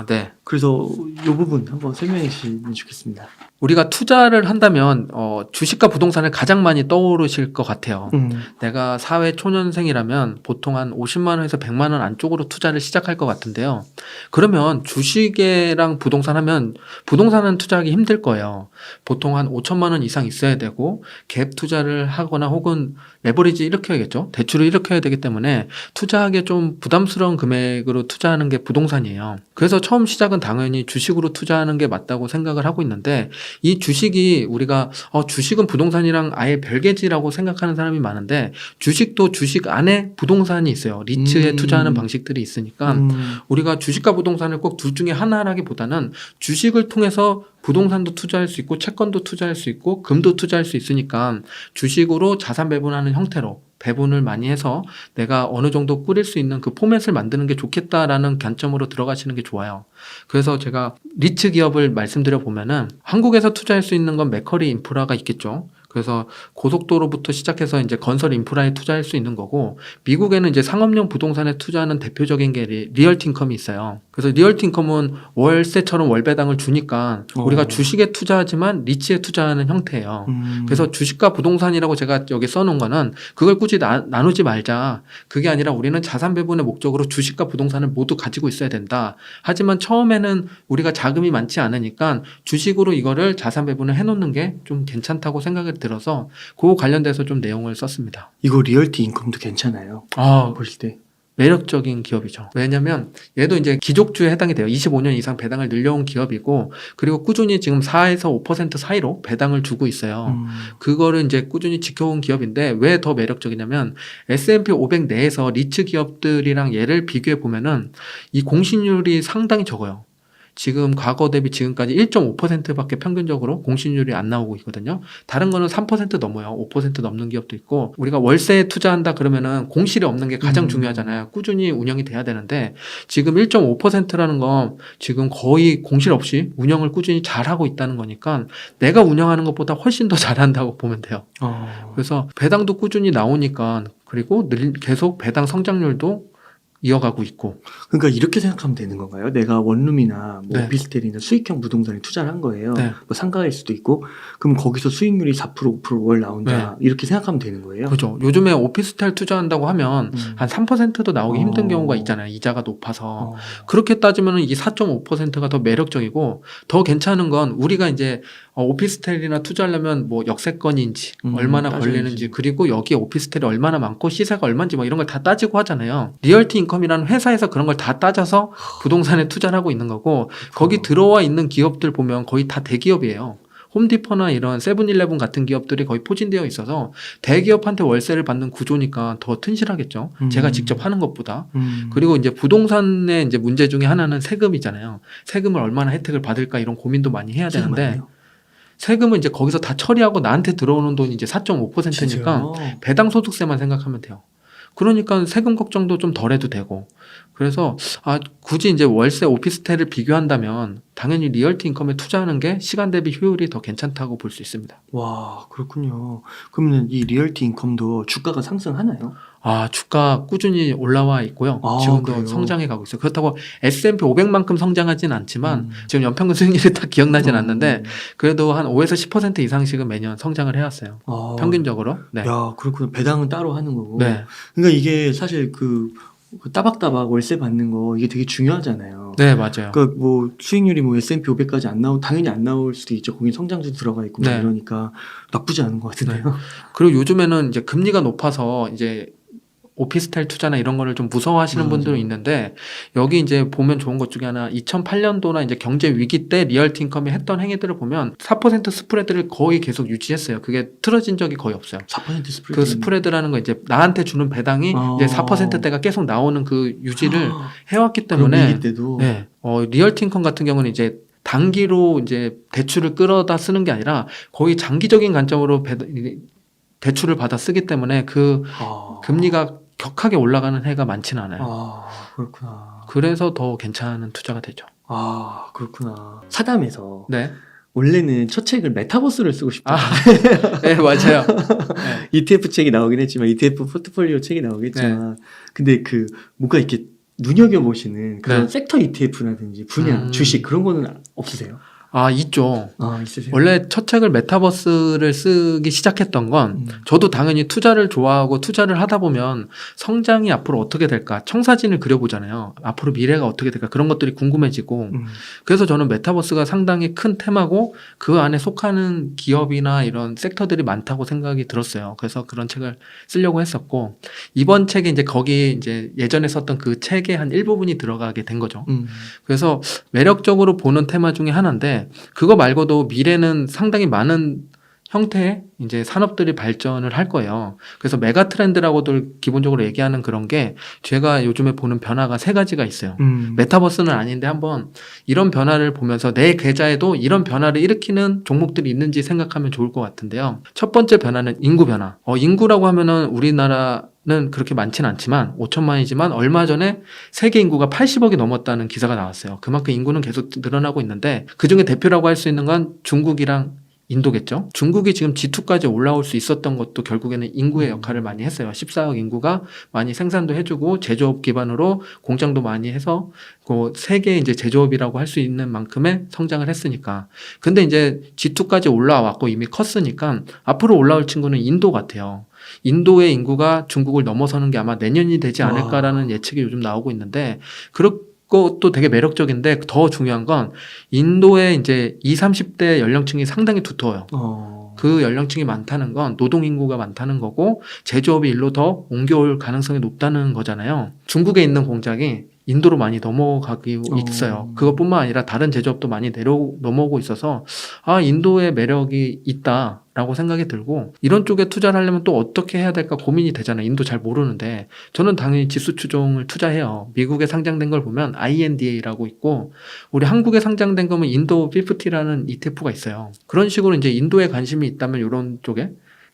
네. 그래서 이 부분 한번 설명해 주시면 좋겠습니다. 우리가 투자를 한다면 주식과 부동산을 가장 많이 떠오르실 것 같아요. 내가 사회 초년생이라면 보통 한 50만 원에서 100만 원 안쪽으로 투자를 시작할 것 같은데요. 그러면 주식이랑 부동산 하면 부동산은 투자하기 힘들 거예요. 보통 한 5천만 원 이상 있어야 되고 갭 투자를 하거나 혹은 레버리지 일으켜야겠죠. 대출을 일으켜야 되기 때문에 투자하기에 좀 부담스러운 금액으로 투자하는 게 부동산이에요. 그래서 처음 시작은 당연히 주식으로 투자하는 게 맞다고 생각을 하고 있는데 이 주식이 우리가 주식은 부동산이랑 아예 별개지라고 생각하는 사람이 많은데 주식도 주식 안에 부동산이 있어요. 리츠에 투자하는 방식들이 있으니까 우리가 주식과 부동산을 꼭 둘 중에 하나라기보다는 주식을 통해서 부동산도 투자할 수 있고 채권도 투자할 수 있고 금도 투자할 수 있으니까 주식으로 자산 배분하는 형태로 배분을 많이 해서 내가 어느 정도 꾸릴 수 있는 그 포맷을 만드는 게 좋겠다라는 관점으로 들어가시는 게 좋아요. 그래서 제가 리츠 기업을 말씀드려 보면은 한국에서 투자할 수 있는 건 맥커리 인프라가 있겠죠. 그래서 고속도로부터 시작해서 이제 건설 인프라에 투자할 수 있는 거고 미국에는 이제 상업용 부동산에 투자하는 대표적인 게 리얼티 인컴이 있어요. 그래서 리얼티 인컴은 월세처럼 월배당을 주니까 우리가 주식에 투자하지만 리츠에 투자하는 형태예요. 그래서 주식과 부동산이라고 제가 여기 써놓은 거는 그걸 굳이 나누지 말자. 그게 아니라 우리는 자산 배분의 목적으로 주식과 부동산을 모두 가지고 있어야 된다. 하지만 처음에는 우리가 자금이 많지 않으니까 주식으로 이거를 자산 배분을 해놓는 게 좀 괜찮다고 생각을 들어서 그 관련돼서 좀 내용을 썼습니다. 이거 리얼티 인컴도 괜찮아요. 보실 때. 매력적인 기업이죠. 왜냐면 얘도 이제 기족주에 해당이 돼요. 25년 이상 배당을 늘려온 기업이고 그리고 꾸준히 지금 4에서 5% 사이로 배당을 주고 있어요. 그거를 이제 꾸준히 지켜온 기업인데 왜 더 매력적이냐면 S&P 500 내에서 리츠 기업들이랑 얘를 비교해 보면은 이 공시률이 상당히 적어요. 지금 과거 대비 지금까지 1.5%밖에 평균적으로 공시률이 안 나오고 있거든요. 다른 거는 3% 넘어요. 5% 넘는 기업도 있고 우리가 월세에 투자한다 그러면은 공실이 없는 게 가장 중요하잖아요. 꾸준히 운영이 돼야 되는데 지금 1.5%라는 건 지금 거의 공실 없이 운영을 꾸준히 잘하고 있다는 거니까 내가 운영하는 것보다 훨씬 더 잘한다고 보면 돼요. 그래서 배당도 꾸준히 나오니까 그리고 계속 배당 성장률도 이어가고 있고. 그러니까 이렇게 생각하면 되는 건가요? 내가 원룸이나 뭐 오피스텔이나 수익형 부동산에 투자를 한 거예요. 뭐 상가일 수도 있고. 그럼 거기서 수익률이 4% 5%월 나온다. 이렇게 생각하면 되는 거예요? 그렇죠. 요즘에 오피스텔 투자한다고 하면 한 3%도 나오기 힘든 경우가 있잖아요. 이자가 높아서. 그렇게 따지면 이게 4.5%가 더 매력적이고 더 괜찮은 건 우리가 이제 오피스텔이나 투자하려면 뭐 역세권인지 얼마나 걸리는지 그리고 여기에 오피스텔이 얼마나 많고 시세가 얼마인지 뭐 이런 걸 다 따지고 하잖아요. 리얼티 인컴이라는 회사에서 그런 걸 다 따져서 부동산에 투자를 하고 있는 거고 거기 들어와 있는 기업들 보면 거의 다 대기업이에요. 홈디포나 이런 세븐일레븐 같은 기업들이 거의 포진되어 있어서 대기업한테 월세를 받는 구조니까 더 튼실하겠죠. 제가 직접 하는 것보다. 그리고 이제 부동산의 이제 문제 중에 하나는 세금이잖아요. 세금을 얼마나 혜택을 받을까 이런 고민도 많이 해야 되는데 세금은 이제 거기서 다 처리하고 나한테 들어오는 돈이 이제 4.5%니까 배당 소득세만 생각하면 돼요. 그러니까 세금 걱정도 좀 덜 해도 되고. 그래서 굳이 이제 월세 오피스텔을 비교한다면 당연히 리얼티 인컴에 투자하는 게 시간 대비 효율이 더 괜찮다고 볼 수 있습니다. 와, 그렇군요. 그러면 이 리얼티 인컴도 주가가 상승하나요? 주가 꾸준히 올라와 있고요. 지금도 그래요? 성장해 가고 있어요. 그렇다고 S&P 500만큼 성장하진 않지만 지금 연평균 수익률이 딱 기억나진 않는데 그래도 한 5에서 10% 이상씩은 매년 성장을 해왔어요. 평균적으로. 네. 야, 그렇군요. 배당은 따로 하는 거고. 네. 그러니까 이게 사실 그 따박따박 월세 받는 거 이게 되게 중요하잖아요. 네, 맞아요. 그러니까 뭐 수익률이 뭐 S&P 500까지 당연히 안 나올 수도 있죠. 거기 성장도 들어가 있고 네. 이러니까 나쁘지 않은 것 같은데요. 그리고 요즘에는 이제 금리가 높아서 이제 오피스텔 투자나 이런 거를 좀 무서워하시는 분들은 있는데 여기 이제 보면 좋은 것 중에 하나 2008년도나 이제 경제 위기 때 리얼티 인컴이 했던 행위들을 보면 4% 스프레드를 거의 계속 유지했어요. 그게 틀어진 적이 거의 없어요. 4% 스프레드. 그 스프레드라는 거 이제 나한테 주는 배당이 이제 4%대가 계속 나오는 그 유지를 해왔기 때문에 위기 때도. 네, 리얼티 인컴 같은 경우는 이제 단기로 이제 대출을 끌어다 쓰는 게 아니라 거의 장기적인 관점으로 대출을 받아 쓰기 때문에 그 금리가 격하게 올라가는 해가 많지는 않아요. 그렇구나. 그래서 더 괜찮은 투자가 되죠. 그렇구나. 사담에서 네. 원래는 첫 책을 메타버스를 쓰고 싶다. 네, 맞아요. ETF 책이 나오긴 했지만 ETF 포트폴리오 책이 나오겠지만 근데 그 뭔가 이렇게 눈여겨보시는 그런 섹터 ETF라든지 분야, 주식 그런 거는 없으세요? 있죠. 있으세요? 원래 첫 책을 메타버스를 쓰기 시작했던 건 저도 당연히 투자를 좋아하고 투자를 하다 보면 성장이 앞으로 어떻게 될까 청사진을 그려보잖아요. 앞으로 미래가 어떻게 될까 그런 것들이 궁금해지고 그래서 저는 메타버스가 상당히 큰 테마고 그 안에 속하는 기업이나 이런 섹터들이 많다고 생각이 들었어요. 그래서 그런 책을 쓰려고 했었고 이번 책에 이제 거기 이제 예전에 썼던 그 책의 한 일부분이 들어가게 된 거죠. 그래서 매력적으로 보는 테마 중에 하나인데 그거 말고도 미래는 상당히 많은 형태의 이제 산업들이 발전을 할 거예요. 그래서 메가 트렌드라고들 기본적으로 얘기하는 그런 게 제가 요즘에 보는 변화가 3가지가 있어요. 메타버스는 아닌데 한번 이런 변화를 보면서 내 계좌에도 이런 변화를 일으키는 종목들이 있는지 생각하면 좋을 것 같은데요. 첫 번째 변화는 인구 변화. 인구라고 하면은 우리나라는 그렇게 많지는 않지만 5천만이지만 얼마 전에 세계 인구가 80억이 넘었다는 기사가 나왔어요. 그만큼 인구는 계속 늘어나고 있는데 그중에 대표라고 할 수 있는 건 중국이랑 인도겠죠. 중국이 지금 G2까지 올라올 수 있었던 것도 결국에는 인구의 역할을 많이 했어요. 14억 인구가 많이 생산도 해주고 제조업 기반으로 공장도 많이 해서 그 세계 이제 제조업이라고 할 수 있는 만큼의 성장을 했으니까. 근데 이제 G2까지 올라왔고 이미 컸으니까 앞으로 올라올 친구는 인도 같아요. 인도의 인구가 중국을 넘어서는 게 아마 내년이 되지 않을까라는 예측이 요즘 나오고 있는데 그것도 되게 매력적인데 더 중요한 건 인도의 이제 20, 30대 연령층이 상당히 두터워요. 그 연령층이 많다는 건 노동 인구가 많다는 거고 제조업이 일로 더 옮겨올 가능성이 높다는 거잖아요. 중국에 있는 공장이 인도로 많이 넘어가고 있어요. 그것뿐만 아니라 다른 제조업도 많이 넘어오고 있어서 인도의 매력이 있다라고 생각이 들고 이런 쪽에 투자를 하려면 또 어떻게 해야 될까 고민이 되잖아요. 인도 잘 모르는데 저는 당연히 지수 추종을 투자해요. 미국에 상장된 걸 보면 INDA라고 있고 우리 한국에 상장된 거면 인도 50라는 ETF가 있어요. 그런 식으로 이제 인도에 관심이 있다면 이런 쪽에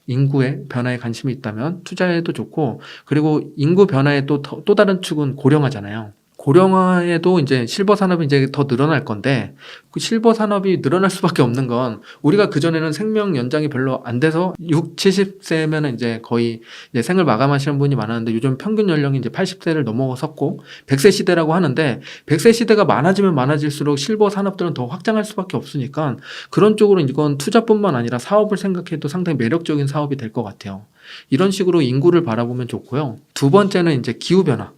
인구의 변화에 관심이 있다면 투자해도 좋고 그리고 인구 변화의 또 다른 축은 고령화잖아요. 고령화에도 이제 실버 산업이 이제 더 늘어날 건데 그 실버 산업이 늘어날 수밖에 없는 건 우리가 그전에는 생명 연장이 별로 안 돼서 6, 70세면은 이제 거의 이제 생을 마감하시는 분이 많았는데 요즘 평균 연령이 이제 80세를 넘어섰고 100세 시대라고 하는데 100세 시대가 많아지면 많아질수록 실버 산업들은 더 확장할 수밖에 없으니까 그런 쪽으로 이건 투자뿐만 아니라 사업을 생각해도 상당히 매력적인 사업이 될 것 같아요. 이런 식으로 인구를 바라보면 좋고요. 두 번째는 이제 기후변화.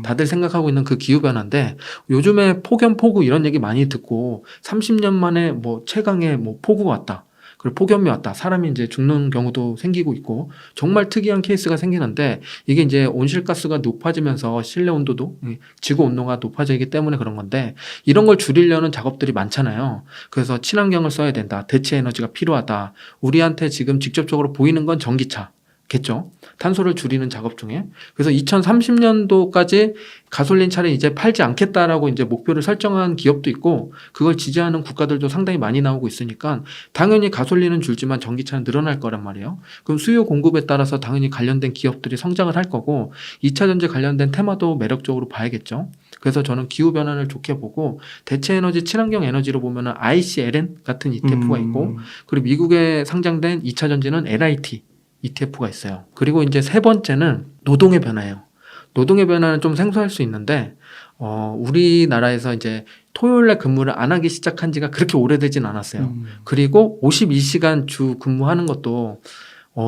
다들 생각하고 있는 그 기후변화인데 요즘에 폭염, 폭우 이런 얘기 많이 듣고 30년 만에 뭐 최강의 뭐 폭우가 왔다. 그리고 폭염이 왔다. 사람이 이제 죽는 경우도 생기고 있고 정말 특이한 케이스가 생기는데 이게 이제 온실가스가 높아지면서 실내 온도도 지구 온도가 높아지기 때문에 그런 건데 이런 걸 줄이려는 작업들이 많잖아요. 그래서 친환경을 써야 된다. 대체 에너지가 필요하다. 우리한테 지금 직접적으로 보이는 건 전기차. 겠죠. 탄소를 줄이는 작업 중에. 그래서 2030년도까지 가솔린 차를 이제 팔지 않겠다라고 이제 목표를 설정한 기업도 있고 그걸 지지하는 국가들도 상당히 많이 나오고 있으니까 당연히 가솔린은 줄지만 전기차는 늘어날 거란 말이에요. 그럼 수요 공급에 따라서 당연히 관련된 기업들이 성장을 할 거고 2차 전지 관련된 테마도 매력적으로 봐야겠죠. 그래서 저는 기후변화를 좋게 보고 대체에너지 친환경 에너지로 보면은 ICLN 같은 ETF가 있고 그리고 미국에 상장된 2차 전지는 LIT ETF가 있어요. 그리고 이제 세 번째는 노동의 변화예요. 노동의 변화는 좀 생소할 수 있는데, 우리나라에서 이제 토요일에 근무를 안 하기 시작한 지가 그렇게 오래되진 않았어요. 그리고 52시간 주 근무하는 것도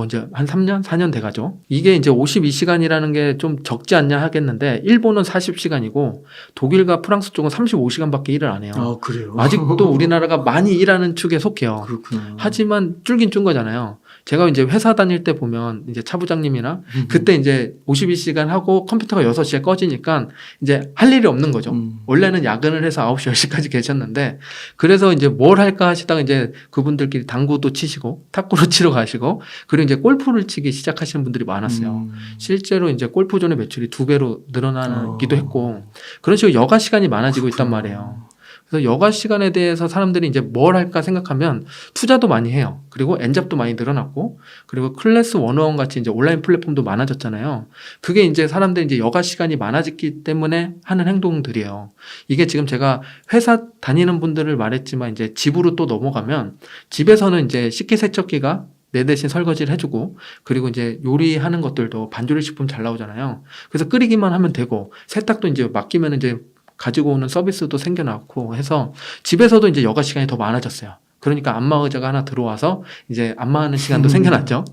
이제 한 3년, 4년 돼가죠. 이게 이제 52시간이라는 게 좀 적지 않냐 하겠는데, 일본은 40시간이고, 독일과 프랑스 쪽은 35시간밖에 일을 안 해요. 아, 그래요? 아직도 우리나라가 많이 일하는 축에 속해요. 그렇구나. 하지만 줄긴 줄 거잖아요. 제가 이제 회사 다닐 때 보면 이제 차 부장님이나 그때 이제 52시간 하고 컴퓨터가 6시에 꺼지니까 이제 할 일이 없는 거죠. 원래는 야근을 해서 9시, 10시까지 계셨는데 그래서 이제 뭘 할까 하시다가 이제 그분들끼리 당구도 치시고 탁구로 치러 가시고 그리고 이제 골프를 치기 시작하시는 분들이 많았어요. 실제로 이제 골프존의 매출이 2배로 늘어나기도 했고 그런 식으로 여가 시간이 많아지고 있단 말이에요. 그래서 여가 시간에 대해서 사람들이 이제 뭘 할까 생각하면 투자도 많이 해요. 그리고 엔잡도 많이 늘어났고, 그리고 클래스 101 같이 이제 온라인 플랫폼도 많아졌잖아요. 그게 이제 사람들이 이제 여가 시간이 많아졌기 때문에 하는 행동들이에요. 이게 지금 제가 회사 다니는 분들을 말했지만 이제 집으로 또 넘어가면 집에서는 이제 식기세척기가 내 대신 설거지를 해주고 그리고 이제 요리하는 것들도 반조리 식품 잘 나오잖아요. 그래서 끓이기만 하면 되고 세탁도 이제 맡기면 이제 가지고 오는 서비스도 생겨났고 해서 집에서도 이제 여가 시간이 더 많아졌어요. 그러니까 안마 의자가 하나 들어와서 이제 안마하는 시간도 생겨났죠.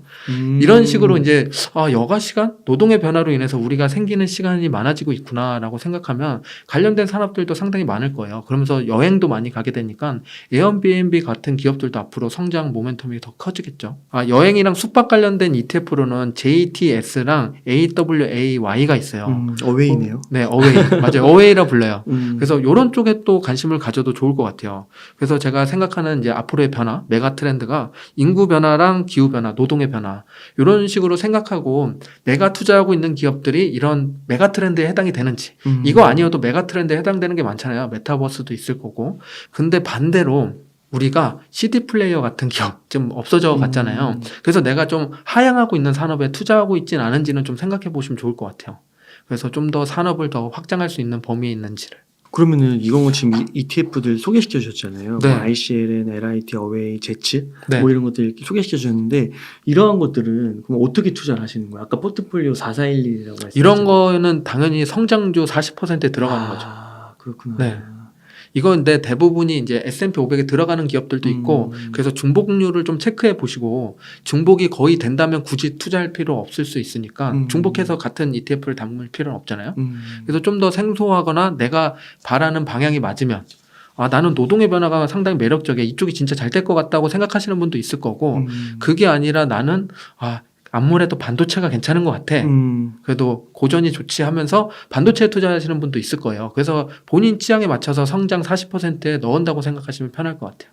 이런 식으로 이제 여가 시간, 노동의 변화로 인해서 우리가 생기는 시간이 많아지고 있구나라고 생각하면 관련된 산업들도 상당히 많을 거예요. 그러면서 여행도 많이 가게 되니까 에어비앤비 같은 기업들도 앞으로 성장 모멘텀이 더 커지겠죠. 여행이랑 숙박 관련된 ETF로는 JTS랑 AWAY가 있어요. 어웨이네요. 네, 어웨이. 맞아요. 어웨이라 불러요. 그래서 이런 쪽에 또 관심을 가져도 좋을 것 같아요. 그래서 제가 생각하는 이제 앞으로의 변화, 메가 트렌드가 인구 변화랑 기후 변화, 노동의 변화 이런 식으로 생각하고 내가 투자하고 있는 기업들이 이런 메가 트렌드에 해당이 되는지 이거 아니어도 메가 트렌드에 해당되는 게 많잖아요. 메타버스도 있을 거고. 근데 반대로 우리가 CD 플레이어 같은 기업 좀 없어져 갔잖아요. 그래서 내가 좀 하향하고 있는 산업에 투자하고 있진 않은지는 좀 생각해 보시면 좋을 것 같아요. 그래서 좀 더 산업을 더 확장할 수 있는 범위에 있는지를. 그러면은 이건 지금 ETF들 소개시켜 주셨잖아요. 네. 뭐 ICLN, LIT, 어웨이, 제츠 네. 뭐 이런 것들 이렇게 소개시켜 주셨는데 이러한 것들은 그럼 어떻게 투자를 하시는 거예요? 아까 포트폴리오 4411이라고 했어요. 이런 거는 당연히 성장주 40%에 들어가는 거죠. 그렇구나. 네. 이건 근데 대부분이 이제 S&P 500에 들어가는 기업들도 있고 그래서 중복률을 좀 체크해 보시고 중복이 거의 된다면 굳이 투자할 필요 없을 수 있으니까 중복해서 같은 ETF를 담을 필요는 없잖아요. 그래서 좀 더 생소하거나 내가 바라는 방향이 맞으면 나는 노동의 변화가 상당히 매력적이야. 이쪽이 진짜 잘 될 것 같다고 생각하시는 분도 있을 거고 그게 아니라 나는 아무래도 반도체가 괜찮은 것 같아. 그래도 고전이 좋지 하면서 반도체에 투자하시는 분도 있을 거예요. 그래서 본인 취향에 맞춰서 성장 40%에 넣은다고 생각하시면 편할 것 같아요.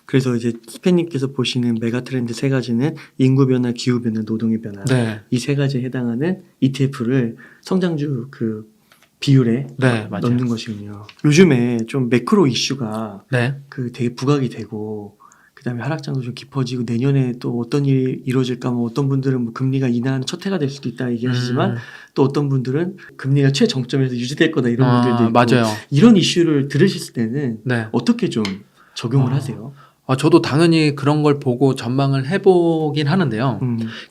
그래서 이제 스팬님께서 보시는 메가 트렌드 세 가지는 인구 변화, 기후 변화, 노동의 변화. 네. 이 세 가지에 해당하는 ETF를 성장주 그 비율에 네, 맞아요. 넣는 것이군요. 요즘에 좀 매크로 이슈가 네. 그 되게 부각이 되고 그다음에 하락장도 좀 깊어지고 내년에 또 어떤 일이 이루어질까 뭐 어떤 분들은 뭐 금리가 인하하는 첫 해가 될 수도 있다 얘기하시지만 또 어떤 분들은 금리가 최정점에서 유지될 거다 이런 분들도 있고 맞아요. 이런 이슈를 들으실 때는 네. 어떻게 좀 적용을 하세요? 저도 당연히 그런 걸 보고 전망을 해보긴 하는데요.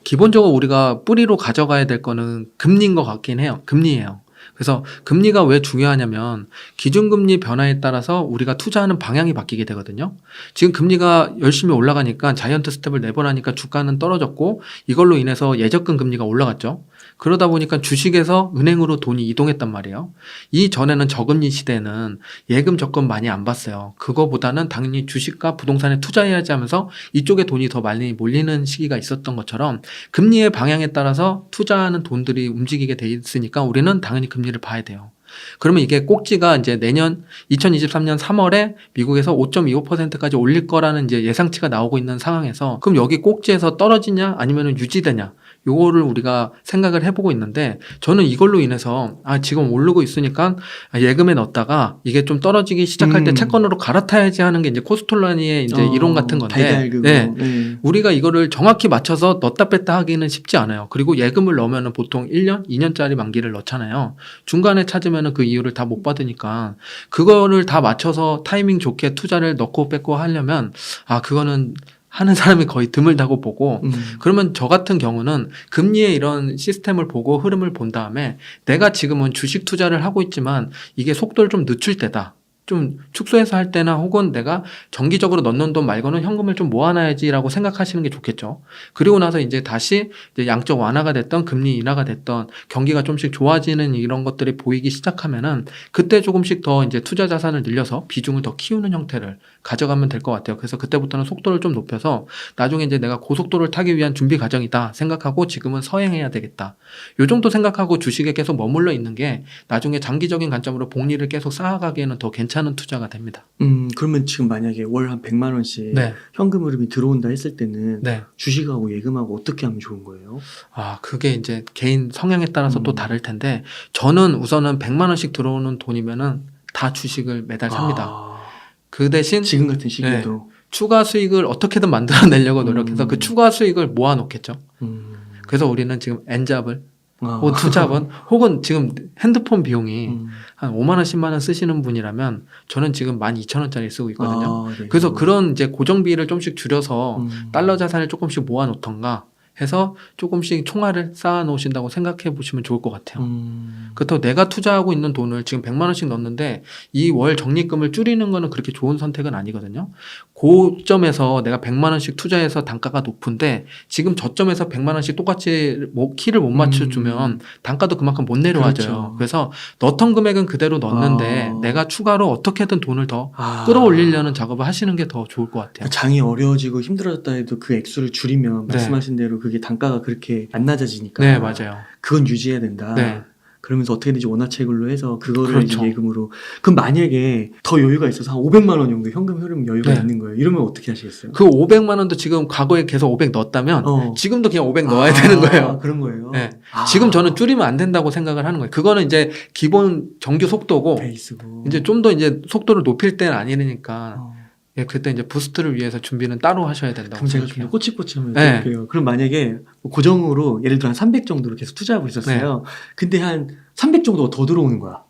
기본적으로 우리가 뿌리로 가져가야 될 거는 금리인 것 같긴 해요. 금리예요. 그래서 금리가 왜 중요하냐면 기준금리 변화에 따라서 우리가 투자하는 방향이 바뀌게 되거든요. 지금 금리가 열심히 올라가니까 자이언트 스텝을 4번 하니까 주가는 떨어졌고 이걸로 인해서 예적금 금리가 올라갔죠. 그러다 보니까 주식에서 은행으로 돈이 이동했단 말이에요. 이전에는 저금리 시대에는 예금 적금 많이 안 봤어요. 그거보다는 당연히 주식과 부동산에 투자해야지 하면서 이쪽에 돈이 더 많이 몰리는 시기가 있었던 것처럼 금리의 방향에 따라서 투자하는 돈들이 움직이게 돼 있으니까 우리는 당연히 금리를 봐야 돼요. 그러면 이게 꼭지가 이제 내년 2023년 3월에 미국에서 5.25%까지 올릴 거라는 이제 예상치가 나오고 있는 상황에서 그럼 여기 꼭지에서 떨어지냐 아니면 유지되냐 요거를 우리가 생각을 해보고 있는데 저는 이걸로 인해서 지금 오르고 있으니까 예금에 넣었다가 이게 좀 떨어지기 시작할 때 채권으로 갈아타야지 하는 게 이제 코스톨라니의 이제 이론 같은 건데 우리가 이거를 정확히 맞춰서 넣었다 뺐다 하기는 쉽지 않아요. 그리고 예금을 넣으면 보통 1년, 2년짜리 만기를 넣잖아요. 중간에 찾으면 그 이유를 다 못 받으니까 그거를 다 맞춰서 타이밍 좋게 투자를 넣고 뺐고 하려면 그거는 하는 사람이 거의 드물다고 보고 그러면 저 같은 경우는 금리의 이런 시스템을 보고 흐름을 본 다음에 내가 지금은 주식 투자를 하고 있지만 이게 속도를 좀 늦출 때다. 좀 축소해서 할 때나 혹은 내가 정기적으로 넣는 돈 말고는 현금을 좀 모아놔야지라고 생각하시는 게 좋겠죠. 그리고 나서 이제 다시 이제 양적 완화가 됐던 금리 인하가 됐던 경기가 좀씩 좋아지는 이런 것들이 보이기 시작하면은 그때 조금씩 더 이제 투자 자산을 늘려서 비중을 더 키우는 형태를 가져가면 될 것 같아요. 그래서 그때부터는 속도를 좀 높여서 나중에 이제 내가 고속도로를 타기 위한 준비 과정이다 생각하고 지금은 서행해야 되겠다. 요 정도 생각하고 주식에 계속 머물러 있는 게 나중에 장기적인 관점으로 복리를 계속 쌓아가기에는 더 괜찮은 투자가 됩니다. 그러면 지금 만약에 월 한 100만 원씩 현금 흐름이 들어온다 했을 때는 주식하고 예금하고 어떻게 하면 좋은 거예요? 그게 이제 개인 성향에 따라서 또 다를 텐데 저는 우선은 100만 원씩 들어오는 돈이면은 다 주식을 매달 삽니다. 그 대신 지금 같은 시기에도 추가 수익을 어떻게든 만들어내려고 노력해서 그 추가 수익을 모아놓겠죠. 그래서 우리는 지금 N잡을 혹은 투잡은 혹은 지금 핸드폰 비용이 한 5만 원, 10만 원 쓰시는 분이라면 저는 지금 12,000원짜리 쓰고 있거든요. 그래서 그런 이제 고정비를 좀씩 줄여서 달러 자산을 조금씩 모아놓던가 해서 조금씩 총알을 쌓아 놓으신다고 생각해 보시면 좋을 것 같아요. 그렇다고 내가 투자하고 있는 돈을 지금 100만 원씩 넣는데 이 월 적립금을 줄이는 거는 그렇게 좋은 선택은 아니거든요. 고점에서 내가 100만 원씩 투자해서 단가가 높은데 지금 저점에서 100만 원씩 똑같이 키를 못 맞춰주면 단가도 그만큼 못 내려와져요. 그렇죠. 그래서 넣던 금액은 그대로 넣는데 내가 추가로 어떻게든 돈을 더 끌어올리려는 작업을 하시는 게 더 좋을 것 같아요. 장이 어려워지고 힘들어졌다 해도 그 액수를 줄이면 말씀하신 대로 그게 단가가 그렇게 안 낮아지니까 네, 맞아요. 그건 유지해야 된다. 네. 그러면서 어떻게든지 원화채굴로 해서 그거를 이제 예금으로. 그럼 만약에 더 여유가 있어서 한 500만 원 정도 현금 흐름 여유가 있는 거예요. 이러면 어떻게 하시겠어요? 그 500만 원도 지금 과거에 계속 500 넣었다면 지금도 그냥 500 넣어야 되는 거예요. 그런 거예요? 네. 지금 저는 줄이면 안 된다고 생각을 하는 거예요. 그거는 이제 기본 정규 속도고 베이스고. 이제 좀 더 이제 속도를 높일 때는 아니니까 그때 이제 부스트를 위해서 준비는 따로 하셔야 된다고 그럼 제가 생각해요. 좀 꼬치꼬치하면 어떡해요? 그럼 만약에 고정으로 예를 들어 한 300 정도로 계속 투자하고 있었어요. 근데 한 300 정도가 더 들어오는 거야.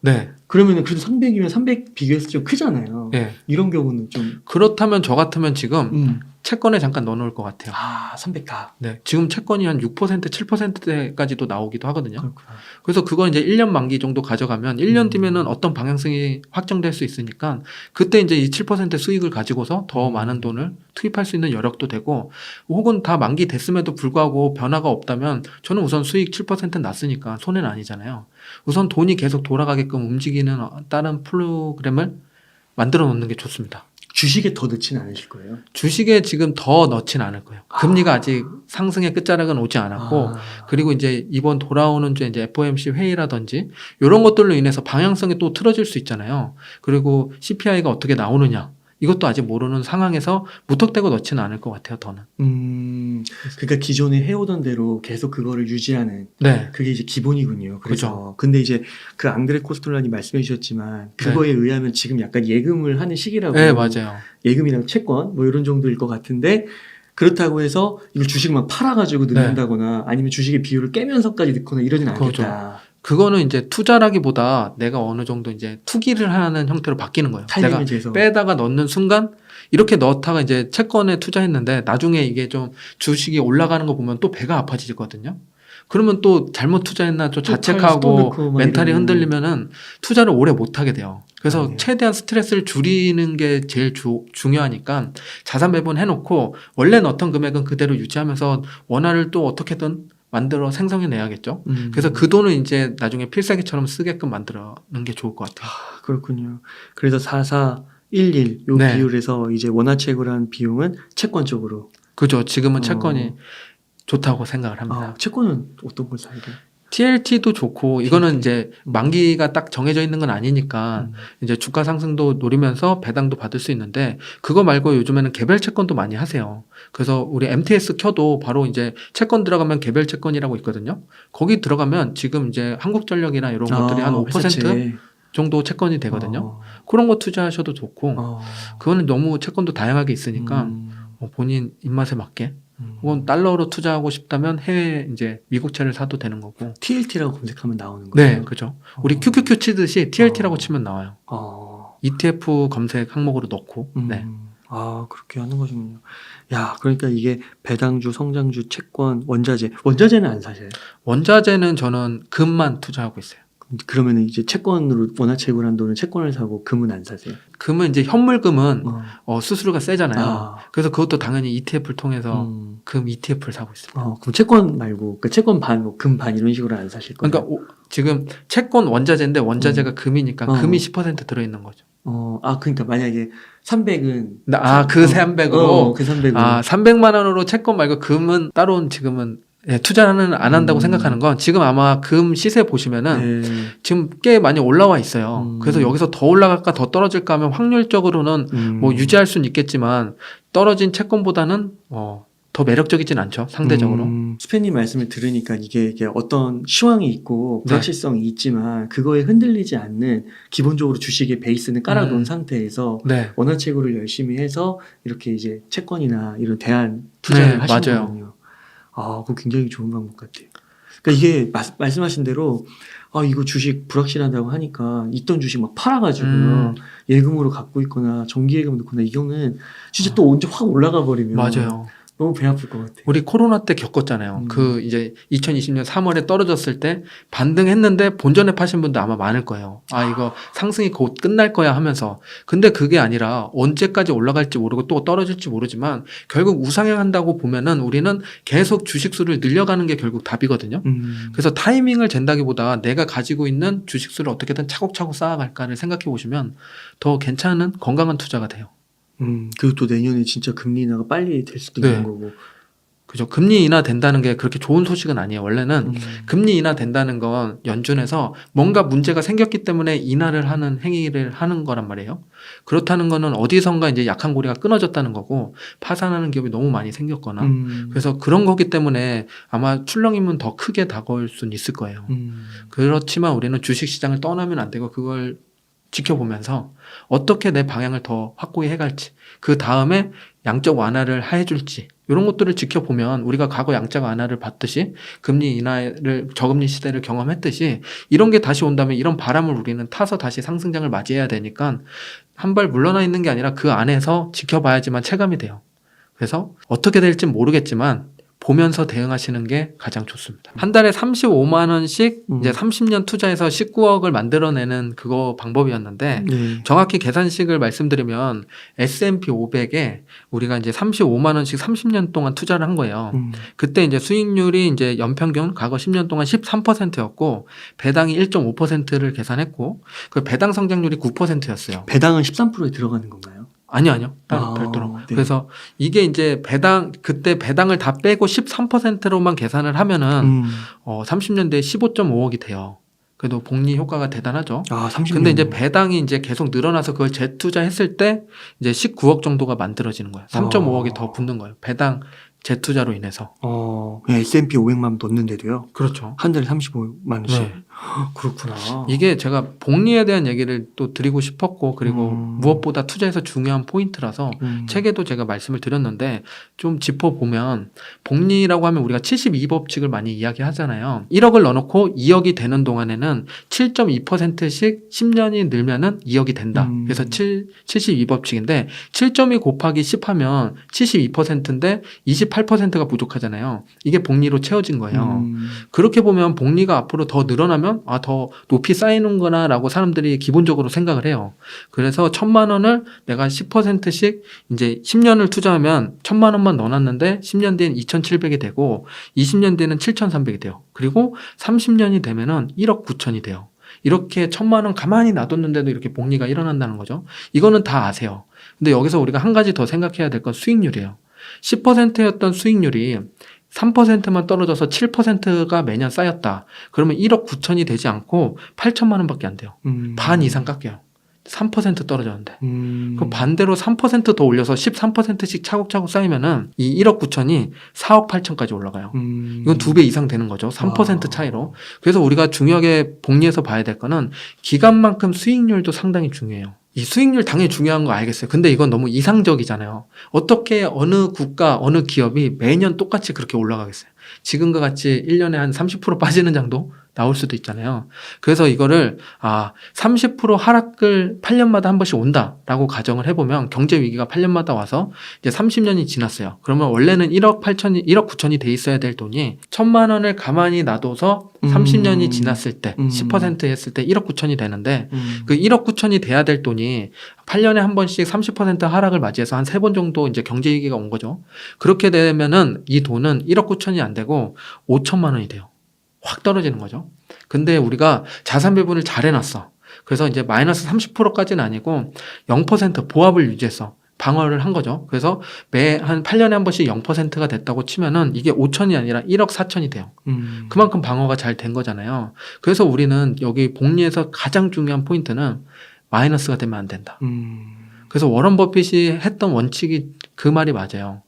그러면은 그래도 300이면 300 비교해서 좀 크잖아요. 이런 경우는 좀 그렇다면 저 같으면 지금 채권에 잠깐 넣어놓을 것 같아요. 300 다. 네, 지금 채권이 한 6%, 7%대까지도 나오기도 하거든요. 그렇구나. 그래서 그건 이제 1년 만기 정도 가져가면 1년 뒤면은 어떤 방향성이 확정될 수 있으니까 그때 이제 이 7% 수익을 가지고서 더 많은 돈을 투입할 수 있는 여력도 되고 혹은 다 만기 됐음에도 불구하고 변화가 없다면 저는 우선 수익 7% 났으니까 손해는 아니잖아요. 우선 돈이 계속 돌아가게끔 움직이는 다른 프로그램을 만들어 놓는 게 좋습니다. 주식에 더 넣지는 않으실 거예요? 주식에 지금 더 넣지는 않을 거예요. 금리가 아직 상승의 끝자락은 오지 않았고 그리고 이제 이번 돌아오는 이제 FOMC 회의라든지 이런 것들로 인해서 방향성이 또 틀어질 수 있잖아요. 그리고 CPI가 어떻게 나오느냐 이것도 아직 모르는 상황에서 무턱대고 넣지는 않을 것 같아요. 더는. 그러니까 기존에 해오던 대로 계속 그거를 유지하는 그게 이제 기본이군요. 그래서 근데 이제 그 앙드레 코스톨라니 말씀해 주셨지만 그거에 의하면 지금 약간 예금을 하는 시기라고. 네, 맞아요. 예금이나 채권 뭐 이런 정도일 것 같은데 그렇다고 해서 이걸 주식을 막 팔아가지고 넣는다거나 아니면 주식의 비율을 깨면서까지 넣거나 이러진 않겠다. 그거는 이제 투자라기보다 내가 어느 정도 이제 투기를 하는 형태로 바뀌는 거예요. 내가 재서. 빼다가 넣는 순간 이렇게 넣다가 이제 채권에 투자했는데 나중에 이게 좀 주식이 올라가는 거 보면 또 배가 아파지거든요. 그러면 또 잘못 투자했나 또 자책하고 멘탈이 흔들리면은 투자를 오래 못 하게 돼요. 그래서 최대한 스트레스를 줄이는 게 제일 중요하니까 자산 배분 해놓고 원래 넣었던 금액은 그대로 유지하면서 원화를 또 어떻게든 만들어 생성해내야겠죠. 그래서 그 돈을 이제 나중에 필살기처럼 쓰게끔 만들어는 게 좋을 것 같아요. 그렇군요. 그래서 4411 요 비율에서 이제 원화채굴 한 비용은 채권 쪽으로. 그죠. 지금은 채권이 좋다고 생각을 합니다. 채권은 어떤 걸 사야 돼요? TLT도 좋고 이거는 이제 만기가 딱 정해져 있는 건 아니니까 이제 주가 상승도 노리면서 배당도 받을 수 있는데 그거 말고 요즘에는 개별 채권도 많이 하세요. 그래서 우리 MTS 켜도 바로 이제 채권 들어가면 개별 채권이라고 있거든요. 거기 들어가면 지금 이제 한국전력이나 이런 것들이 한 5% 회사채. 정도 채권이 되거든요. 그런 거 투자하셔도 좋고 그거는 너무 채권도 다양하게 있으니까 본인 입맛에 맞게 혹은 달러로 투자하고 싶다면 해외 이제 미국채를 사도 되는 거고. TLT라고 검색하면 나오는 거예요? 네, 그죠. 우리 QQQ 치듯이 TLT라고 치면 나와요. ETF 검색 항목으로 넣고. 네. 그렇게 하는 거군요. 야, 그러니까 이게 배당주, 성장주, 채권, 원자재는 안 사세요? 원자재는 저는 금만 투자하고 있어요. 그러면 이제 채권으로 원화채굴 한도는 채권을 사고 금은 안 사세요? 금은 이제 현물금은 수수료가 세잖아요. 그래서 그것도 당연히 ETF를 통해서 금 ETF를 사고 있습니다. 그럼 채권 말고 그 채권 반, 금 반 이런 식으로 안 사실 거예요? 그러니까 지금 채권 원자재인데 원자재가 금이니까 금이 10% 들어있는 거죠. 그러니까 만약에 300은 그 300으로 그 300으로 300만 원으로 채권 말고 금은 따로 지금은 투자는 안 한다고 생각하는 건 지금 아마 금 시세 보시면은 지금 꽤 많이 올라와 있어요. 그래서 여기서 더 올라갈까 더 떨어질까 하면 확률적으로는 뭐 유지할 수는 있겠지만 떨어진 채권보다는 더 매력적이진 않죠. 상대적으로. 수표님 말씀을 들으니까 이게 어떤 시황이 있고 불확실성이 있지만 그거에 흔들리지 않는 기본적으로 주식의 베이스는 깔아놓은 상태에서 원화채굴을 열심히 해서 이렇게 이제 채권이나 이런 대안 투자를 하시는 거군요. 그거 굉장히 좋은 방법 같아요. 그러니까 이게 말씀하신 대로 이거 주식 불확실하다고 하니까 있던 주식 막 팔아가지고 예금으로 갖고 있거나 정기예금 넣거나 이 경우는 진짜 또 언제 확 올라가 버리면 맞아요. 너무 배 아플 것 같아요. 우리 코로나 때 겪었잖아요. 그 이제 2020년 3월에 떨어졌을 때 반등했는데 본전에 파신 분도 아마 많을 거예요. 이거 상승이 곧 끝날 거야 하면서. 근데 그게 아니라 언제까지 올라갈지 모르고 또 떨어질지 모르지만 결국 우상향한다고 보면은 우리는 계속 주식수를 늘려가는 게 결국 답이거든요. 그래서 타이밍을 잰다기보다 내가 가지고 있는 주식수를 어떻게든 차곡차곡 쌓아갈까를 생각해 보시면 더 괜찮은 건강한 투자가 돼요. 그리고 또 내년에 진짜 금리 인하가 빨리 될 수도 있는 거고. 그죠. 금리 인하 된다는 게 그렇게 좋은 소식은 아니에요. 원래는 금리 인하 된다는 건 연준에서 뭔가 문제가 생겼기 때문에 인하를 하는 행위를 하는 거란 말이에요. 그렇다는 거는 어디선가 이제 약한 고리가 끊어졌다는 거고 파산하는 기업이 너무 많이 생겼거나 그래서 그런 거기 때문에 아마 출렁임은 더 크게 다가올 수는 있을 거예요. 그렇지만 우리는 주식 시장을 떠나면 안 되고 그걸 지켜보면서 어떻게 내 방향을 더 확고히 해갈지 그 다음에 양적 완화를 해줄지 이런 것들을 지켜보면 우리가 과거 양적 완화를 봤듯이 금리 인하를 저금리 시대를 경험했듯이 이런 게 다시 온다면 이런 바람을 우리는 타서 다시 상승장을 맞이해야 되니까 한 발 물러나 있는 게 아니라 그 안에서 지켜봐야지만 체감이 돼요. 그래서 어떻게 될지 모르겠지만 보면서 대응하시는 게 가장 좋습니다. 한 달에 35만 원씩 이제 30년 투자해서 19억을 만들어내는 그거 방법이었는데 정확히 계산식을 말씀드리면 S&P 500에 우리가 이제 35만 원씩 30년 동안 투자를 한 거예요. 그때 이제 수익률이 이제 연평균 과거 10년 동안 13%였고 배당이 1.5%를 계산했고 그 배당 성장률이 9%였어요. 배당은 13%에 들어가는 건가요? 아니요. 따로 별도로. 그래서 이게 이제 그때 배당을 다 빼고 13%로만 계산을 하면은 30년대에 15.5억이 돼요. 그래도 복리 효과가 대단하죠. 30년. 근데 이제 배당이 이제 계속 늘어나서 그걸 재투자했을 때 이제 19억 정도가 만들어지는 거예요. 3.5억이 더 붙는 거예요. 배당 재투자로 인해서. 그냥 S&P 500만 넣는데도요? 그렇죠. 한 달에 35만 원씩. 그렇구나. 이게 제가 복리에 대한 얘기를 또 드리고 싶었고 그리고 무엇보다 투자에서 중요한 포인트라서 책에도 제가 말씀을 드렸는데 좀 짚어보면 복리라고 하면 우리가 72법칙을 많이 이야기하잖아요. 1억을 넣어놓고 2억이 되는 동안에는 7.2%씩 10년이 늘면은 2억이 된다. 그래서 72법칙인데 7.2 곱하기 10 하면 72%인데 28%가 부족하잖아요. 이게 복리로 채워진 거예요. 그렇게 보면 복리가 앞으로 더 늘어나면 더 높이 쌓이는구나 라고 사람들이 기본적으로 생각을 해요. 그래서 1,000만 원을 내가 10%씩 이제 10년을 투자하면 1,000만 원만 넣어놨는데 10년 뒤엔 2,700이 되고 20년 뒤에는 7,300이 돼요. 그리고 30년이 되면은 1억 9천이 돼요. 이렇게 1,000만 원 가만히 놔뒀는데도 이렇게 복리가 일어난다는 거죠. 이거는 다 아세요. 근데 여기서 우리가 한 가지 더 생각해야 될 건 수익률이에요. 10%였던 수익률이 3%만 떨어져서 7%가 매년 쌓였다. 그러면 1억 9천이 되지 않고 8천만 원밖에 안 돼요. 반 이상 깎여요. 3% 떨어졌는데. 그럼 반대로 3%더 올려서 13%씩 차곡차곡 쌓이면은 이 1억 9천이 4억 8천까지 올라가요. 이건 2배 이상 되는 거죠. 3% 차이로. 그래서 우리가 중요하게 복리에서 봐야 될 거는 기간만큼 수익률도 상당히 중요해요. 이 수익률 당연히 중요한 거 알겠어요. 근데 이건 너무 이상적이잖아요. 어떻게 어느 국가, 어느 기업이 매년 똑같이 그렇게 올라가겠어요. 지금과 같이 1년에 한 30% 빠지는 정도 나올 수도 있잖아요. 그래서 이거를 30% 하락을 8년마다 한 번씩 온다라고 가정을 해보면 경제 위기가 8년마다 와서 이제 30년이 지났어요. 그러면 원래는 1억 9천이 돼 있어야 될 돈이 1,000만 원을 가만히 놔둬서 30년이 지났을 때 10% 했을 때 1억 9천이 되는데 그 1억 9천이 돼야 될 돈이 8년에 한 번씩 30% 하락을 맞이해서 한 3번 정도 이제 경제 위기가 온 거죠. 그렇게 되면은 이 돈은 1억 9천이 안 되고 5천만 원이 돼요. 확 떨어지는 거죠. 근데 우리가 자산 배분을 잘 해놨어. 그래서 이제 마이너스 30%까지는 아니고 0% 보합을 유지했어. 방어를 한 거죠. 그래서 매 한 8년에 한 번씩 0%가 됐다고 치면은 이게 5천이 아니라 1억 4천이 돼요. 그만큼 방어가 잘 된 거잖아요. 그래서 우리는 여기 복리에서 가장 중요한 포인트는 마이너스가 되면 안 된다. 그래서 워런 버핏이 했던 원칙이 그 말이 맞아요.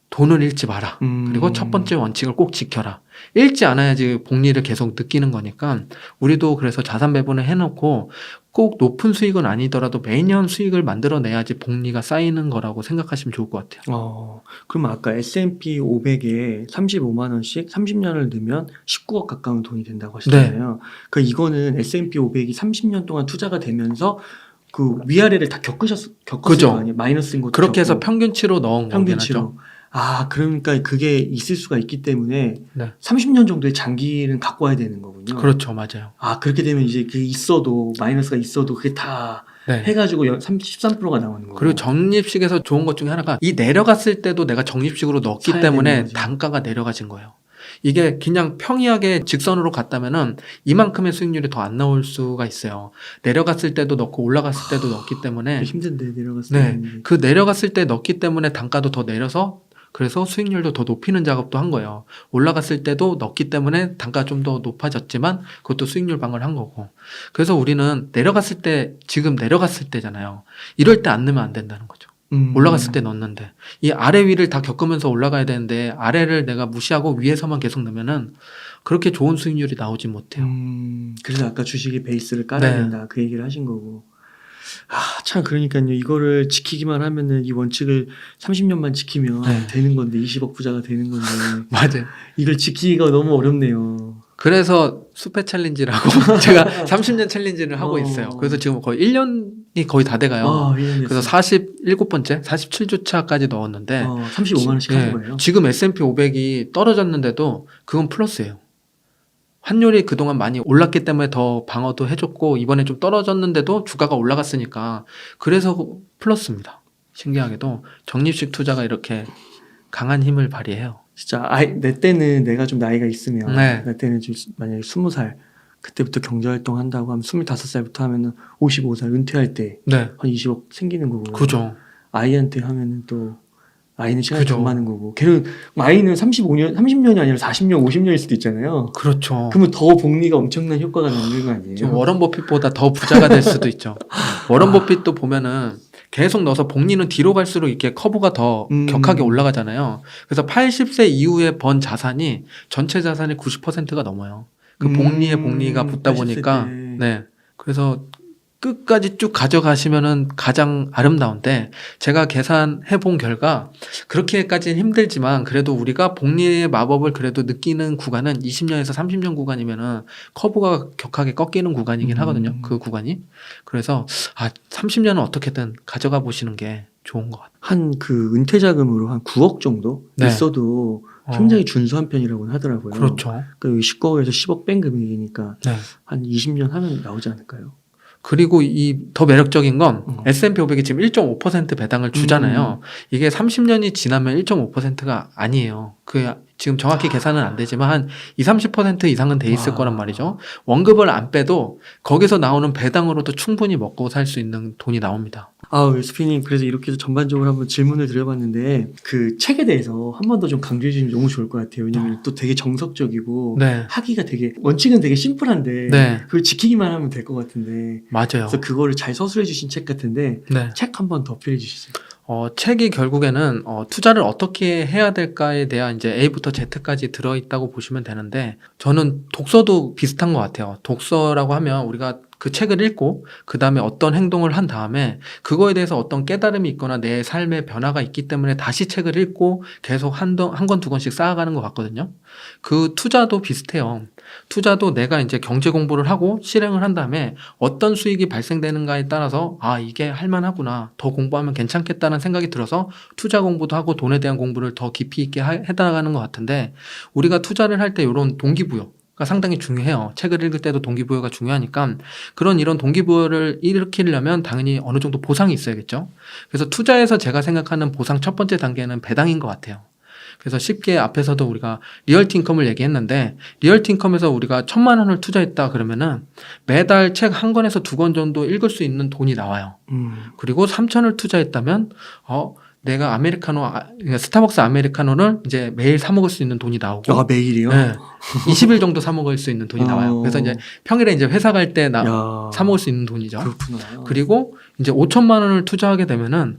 돈을 잃지 마라. 그리고 첫 번째 원칙을 꼭 지켜라. 잃지 않아야지 복리를 계속 느끼는 거니까 우리도 그래서 자산 배분을 해놓고 꼭 높은 수익은 아니더라도 매년 수익을 만들어내야지 복리가 쌓이는 거라고 생각하시면 좋을 것 같아요. 그럼 아까 S&P 500에 35만 원씩 30년을 넣으면 19억 가까운 돈이 된다고 하시잖아요. 그 이거는 S&P 500이 30년 동안 투자가 되면서 그 위아래를 다 겪었을 거 아니에요? 마이너스인 것도 그렇게 해서 겪고. 평균치로 넣은 거긴 하죠. 그러니까 그게 있을 수가 있기 때문에 30년 정도의 장기는 갖고 와야 되는 거군요. 그렇죠. 맞아요. 그렇게 되면 이제 그게 있어도 마이너스가 있어도 그게 다 해가지고 13%가 나오는 거고. 그리고 적립식에서 좋은 것 중에 하나가 이 내려갔을 때도 내가 적립식으로 넣었기 때문에 단가가 내려가진 거예요. 이게 그냥 평이하게 직선으로 갔다면은 이만큼의 수익률이 더 안 나올 수가 있어요. 내려갔을 때도 넣고 올라갔을 때도 넣기 때문에 힘든데 내려갔을 때. 그 내려갔을 때 넣기 때문에 단가도 더 내려서 그래서 수익률도 더 높이는 작업도 한 거예요. 올라갔을 때도 넣기 때문에 단가 좀 더 높아졌지만 그것도 수익률 방어를 한 거고. 그래서 우리는 내려갔을 때 지금 내려갔을 때잖아요. 이럴 때 안 넣으면 안 된다는 거죠. 올라갔을 때 넣었는데 이 아래 위를 다 겪으면서 올라가야 되는데 아래를 내가 무시하고 위에서만 계속 넣으면은 그렇게 좋은 수익률이 나오지 못해요. 그래서 아까 주식의 베이스를 깔아야 된다 그 얘기를 하신 거고. 참 그러니까요. 이거를 지키기만 하면은 이 원칙을 30년만 지키면 되는 건데 20억 부자가 되는 건데. 맞아요. 이걸 지키기가 너무 어렵네요. 그래서 숲의 챌린지라고 제가 30년 챌린지를 하고 있어요. 그래서 지금 거의 1년이 거의 다 돼가요. 그래서 47번째, 47주차까지 넣었는데 35만 원씩 하는 거예요? 지금 S&P 500이 떨어졌는데도 그건 플러스예요. 환율이 그동안 많이 올랐기 때문에 더 방어도 해줬고 이번에 좀 떨어졌는데도 주가가 올라갔으니까 그래서 플러스입니다. 신기하게도 적립식 투자가 이렇게 강한 힘을 발휘해요. 진짜 내 때는 내가 좀 나이가 있으면 내 때는 좀 만약에 20살 그때부터 경제활동 한다고 하면 25살부터 하면은 55살 은퇴할 때 한 20억 생기는 거고. 그죠. 아이한테 하면은 또 아이는 시간이 더 많은 거고. 걔는 아이는 30년이 아니라 40년, 50년일 수도 있잖아요. 그렇죠. 그러면 더 복리가 엄청난 효과가 나는 거 아니에요? 워런 버핏보다 더 부자가 될 수도 있죠. 워런 버핏도 보면은 계속 넣어서 복리는 뒤로 갈수록 이렇게 커브가 더 격하게 올라가잖아요. 그래서 80세 이후에 번 자산이 전체 자산의 90%가 넘어요. 그 복리에 복리가 붙다 보니까 그래서 끝까지 쭉 가져가시면은 가장 아름다운데 제가 계산해 본 결과 그렇게까지는 힘들지만 그래도 우리가 복리의 마법을 그래도 느끼는 구간은 20년에서 30년 구간이면은 커브가 격하게 꺾이는 구간이긴 하거든요. 그 구간이. 그래서 30년은 어떻게든 가져가 보시는 게 좋은 것 같아요. 한 그 은퇴 자금으로 한 9억 정도 있어도 굉장히 준수한 편이라고 하더라고요. 그렇죠. 그 19억에서 10억 뺀 금액이니까 한 20년 하면 나오지 않을까요? 그리고 이 더 매력적인 건 S&P 500이 지금 1.5% 배당을 주잖아요. 이게 30년이 지나면 1.5%가 아니에요. 지금 정확히 계산은 안 되지만 한 20-30% 이상은 돼 있을 와. 거란 말이죠. 원금을 안 빼도 거기서 나오는 배당으로도 충분히 먹고 살 수 있는 돈이 나옵니다. 스피님, 그래서 이렇게 해서 전반적으로 한번 질문을 드려봤는데, 그 책에 대해서 한 번 더 좀 강조해 주시면 너무 좋을 것 같아요. 왜냐면 또 되게 정석적이고, 네. 하기가 되게, 원칙은 되게 심플한데, 네. 그걸 지키기만 하면 될 것 같은데, 맞아요. 그래서 그거를 잘 서술해 주신 책 같은데, 네. 책 한 번 더 필해 주시죠. 책이 결국에는 투자를 어떻게 해야 될까에 대한 이제 A부터 Z까지 들어있다고 보시면 되는데, 저는 독서도 비슷한 것 같아요. 독서라고 하면 우리가 그 책을 읽고 그 다음에 어떤 행동을 한 다음에 그거에 대해서 어떤 깨달음이 있거나 내 삶의 변화가 있기 때문에 다시 책을 읽고 계속 한 권, 두 권씩 쌓아가는 것 같거든요. 그 투자도 비슷해요. 투자도 내가 이제 경제 공부를 하고 실행을 한 다음에 어떤 수익이 발생되는가에 따라서 이게 할만하구나, 더 공부하면 괜찮겠다는 생각이 들어서 투자 공부도 하고 돈에 대한 공부를 더 깊이 있게 해나가는 것 같은데, 우리가 투자를 할 때 이런 동기부여가 상당히 중요해요. 책을 읽을 때도 동기부여가 중요하니까 이런 동기부여를 일으키려면 당연히 어느 정도 보상이 있어야겠죠. 그래서 투자에서 제가 생각하는 보상 첫 번째 단계는 배당인 것 같아요. 그래서 쉽게 앞에서도 우리가 리얼티 인컴을 얘기했는데, 리얼티 인컴에서 우리가 1,000만 원을 투자했다 그러면은 매달 책 한 권에서 2권 정도 읽을 수 있는 돈이 나와요. 그리고 3,000을 투자했다면 내가 스타벅스 아메리카노를 이제 매일 사 먹을 수 있는 돈이 나오고. 매일이요? 네. 20일 정도 사 먹을 수 있는 돈이 나와요. 그래서 이제 평일에 이제 회사 갈 때 사 먹을 수 있는 돈이죠. 그렇구나. 그리고 이제 5,000만 원을 투자하게 되면은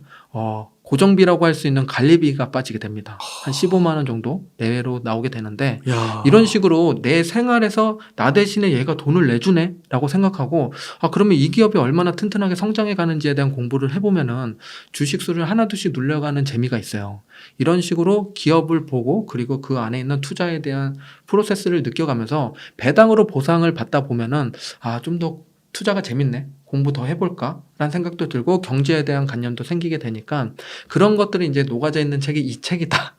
고정비라고 할 수 있는 관리비가 빠지게 됩니다. 한 15만 원 정도 내외로 나오게 되는데, 이런 식으로 내 생활에서 나 대신에 얘가 돈을 내주네 라고 생각하고, 그러면 이 기업이 얼마나 튼튼하게 성장해 가는지에 대한 공부를 해보면은 주식수를 하나둘씩 눌려가는 재미가 있어요. 이런 식으로 기업을 보고, 그리고 그 안에 있는 투자에 대한 프로세스를 느껴가면서 배당으로 보상을 받다 보면은 좀 더 투자가 재밌네, 공부 더 해볼까? 라는 생각도 들고 경제에 대한 관념도 생기게 되니까, 그런 것들이 이제 녹아져 있는 책이 이 책이다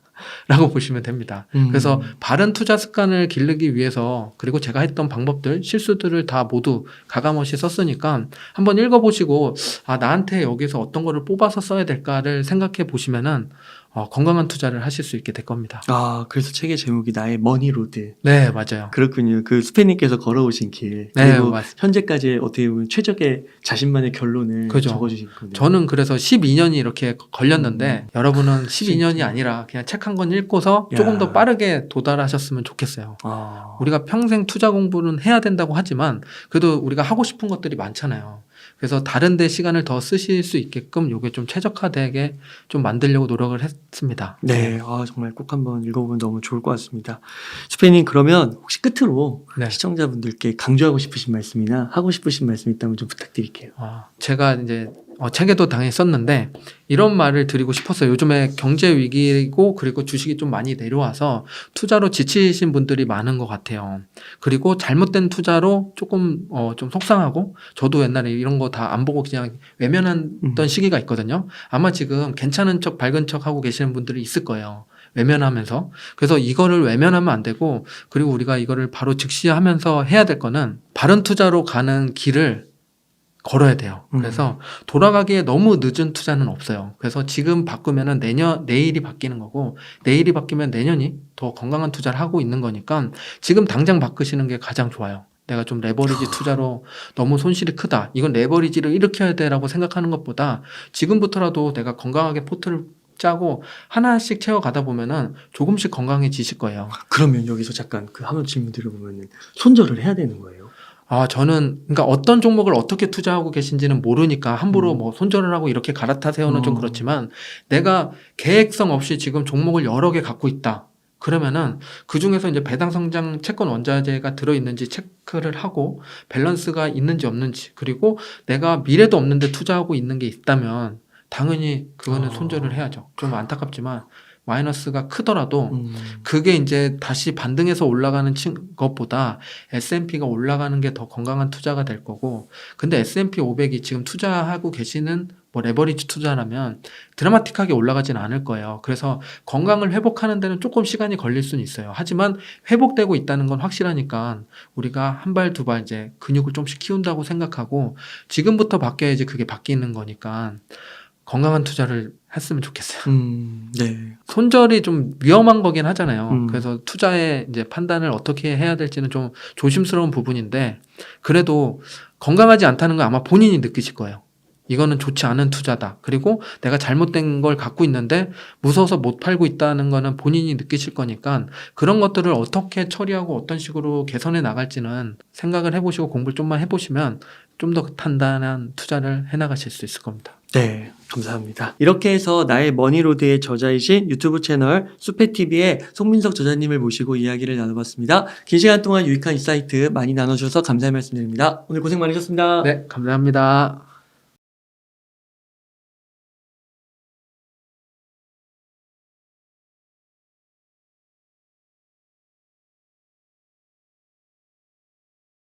라고 보시면 됩니다. 그래서 바른 투자 습관을 기르기 위해서, 그리고 제가 했던 방법들, 실수들을 다 모두 가감없이 썼으니까 한번 읽어보시고 나한테 여기서 어떤 거를 뽑아서 써야 될까를 생각해 보시면은 건강한 투자를 하실 수 있게 될 겁니다. 그래서 책의 제목이 나의 머니로드. 네, 맞아요. 그렇군요. 그 스페님께서 걸어오신 길. 그리고 현재까지 어떻게 보면 최적의 자신만의 결론을 적어주신 거네요. 저는 그래서 12년이 이렇게 걸렸는데, 여러분은 12년이 아니라 그냥 책 한 권 읽고서 조금 더 빠르게 도달하셨으면 좋겠어요. 우리가 평생 투자 공부는 해야 된다고 하지만 그래도 우리가 하고 싶은 것들이 많잖아요. 그래서 다른 데 시간을 더 쓰실 수 있게끔 요게 좀 최적화되게 좀 만들려고 노력을 했습니다. 네, 정말 꼭 한번 읽어보면 너무 좋을 것 같습니다. 스페님, 그러면 혹시 끝으로 시청자분들께 강조하고 싶으신 말씀이나 하고 싶으신 말씀 있다면 좀 부탁드릴게요. 제가 이제 책에도 당연히 썼는데 이런 말을 드리고 싶었어요. 요즘에 경제 위기고, 그리고 주식이 좀 많이 내려와서 투자로 지치신 분들이 많은 것 같아요. 그리고 잘못된 투자로 조금 좀 속상하고, 저도 옛날에 이런 거 다 안 보고 그냥 외면했던 시기가 있거든요. 아마 지금 괜찮은 척 밝은 척 하고 계시는 분들이 있을 거예요. 외면하면서. 그래서 이거를 외면하면 안 되고, 그리고 우리가 이거를 바로 즉시하면서 해야 될 거는 바른 투자로 가는 길을 걸어야 돼요. 그래서 돌아가기에 너무 늦은 투자는 없어요. 그래서 지금 바꾸면은 내일이 바뀌는 거고, 내일이 바뀌면 내년이 더 건강한 투자를 하고 있는 거니까 지금 당장 바꾸시는 게 가장 좋아요. 내가 좀 레버리지 투자로 너무 손실이 크다, 이건 레버리지를 일으켜야 돼라고 생각하는 것보다 지금부터라도 내가 건강하게 포트를 짜고 하나씩 채워가다 보면은 조금씩 건강해지실 거예요. 그러면 여기서 잠깐 한번 질문 드려보면은 손절을 해야 되는 거예요? 저는 그러니까 어떤 종목을 어떻게 투자하고 계신지는 모르니까 함부로 뭐 손절을 하고 이렇게 갈아타세요는 좀 그렇지만, 내가 계획성 없이 지금 종목을 여러 개 갖고 있다 그러면은 그 중에서 이제 배당 성장 채권 원자재가 들어있는지 체크를 하고, 밸런스가 있는지 없는지, 그리고 내가 미래도 없는데 투자하고 있는 게 있다면 당연히 그거는 손절을 해야죠. 좀 안타깝지만 마이너스가 크더라도 그게 이제 다시 반등해서 올라가는 것보다 S&P가 올라가는 게 더 건강한 투자가 될 거고, 근데 S&P 500이 지금 투자하고 계시는 레버리지 투자라면 드라마틱하게 올라가진 않을 거예요. 그래서 건강을 회복하는 데는 조금 시간이 걸릴 수는 있어요. 하지만 회복되고 있다는 건 확실하니까 우리가 한 발 두 발 이제 근육을 좀씩 키운다고 생각하고 지금부터 바뀌어야지 그게 바뀌는 거니까 건강한 투자를 했으면 좋겠어요. 네. 손절이 좀 위험한 거긴 하잖아요. 음. 그래서 투자의 이제 판단을 어떻게 해야 될지는 좀 조심스러운 부분인데 그래도 건강하지 않다는 건 아마 본인이 느끼실 거예요. 이거는 좋지 않은 투자다. 그리고 내가 잘못된 걸 갖고 있는데 무서워서 못 팔고 있다는 거는 본인이 느끼실 거니까 그런 것들을 어떻게 처리하고 어떤 식으로 개선해 나갈지는 생각을 해보시고 공부를 좀만 해보시면 좀 더 단단한 투자를 해나가실 수 있을 겁니다. 네, 감사합니다. 이렇게 해서 나의 머니로드의 저자이신 유튜브 채널 수페TV의 송민석 저자님을 모시고 이야기를 나눠봤습니다. 긴 시간 동안 유익한 인사이트 많이 나눠주셔서 감사의 말씀드립니다. 오늘 고생 많으셨습니다. 네, 감사합니다.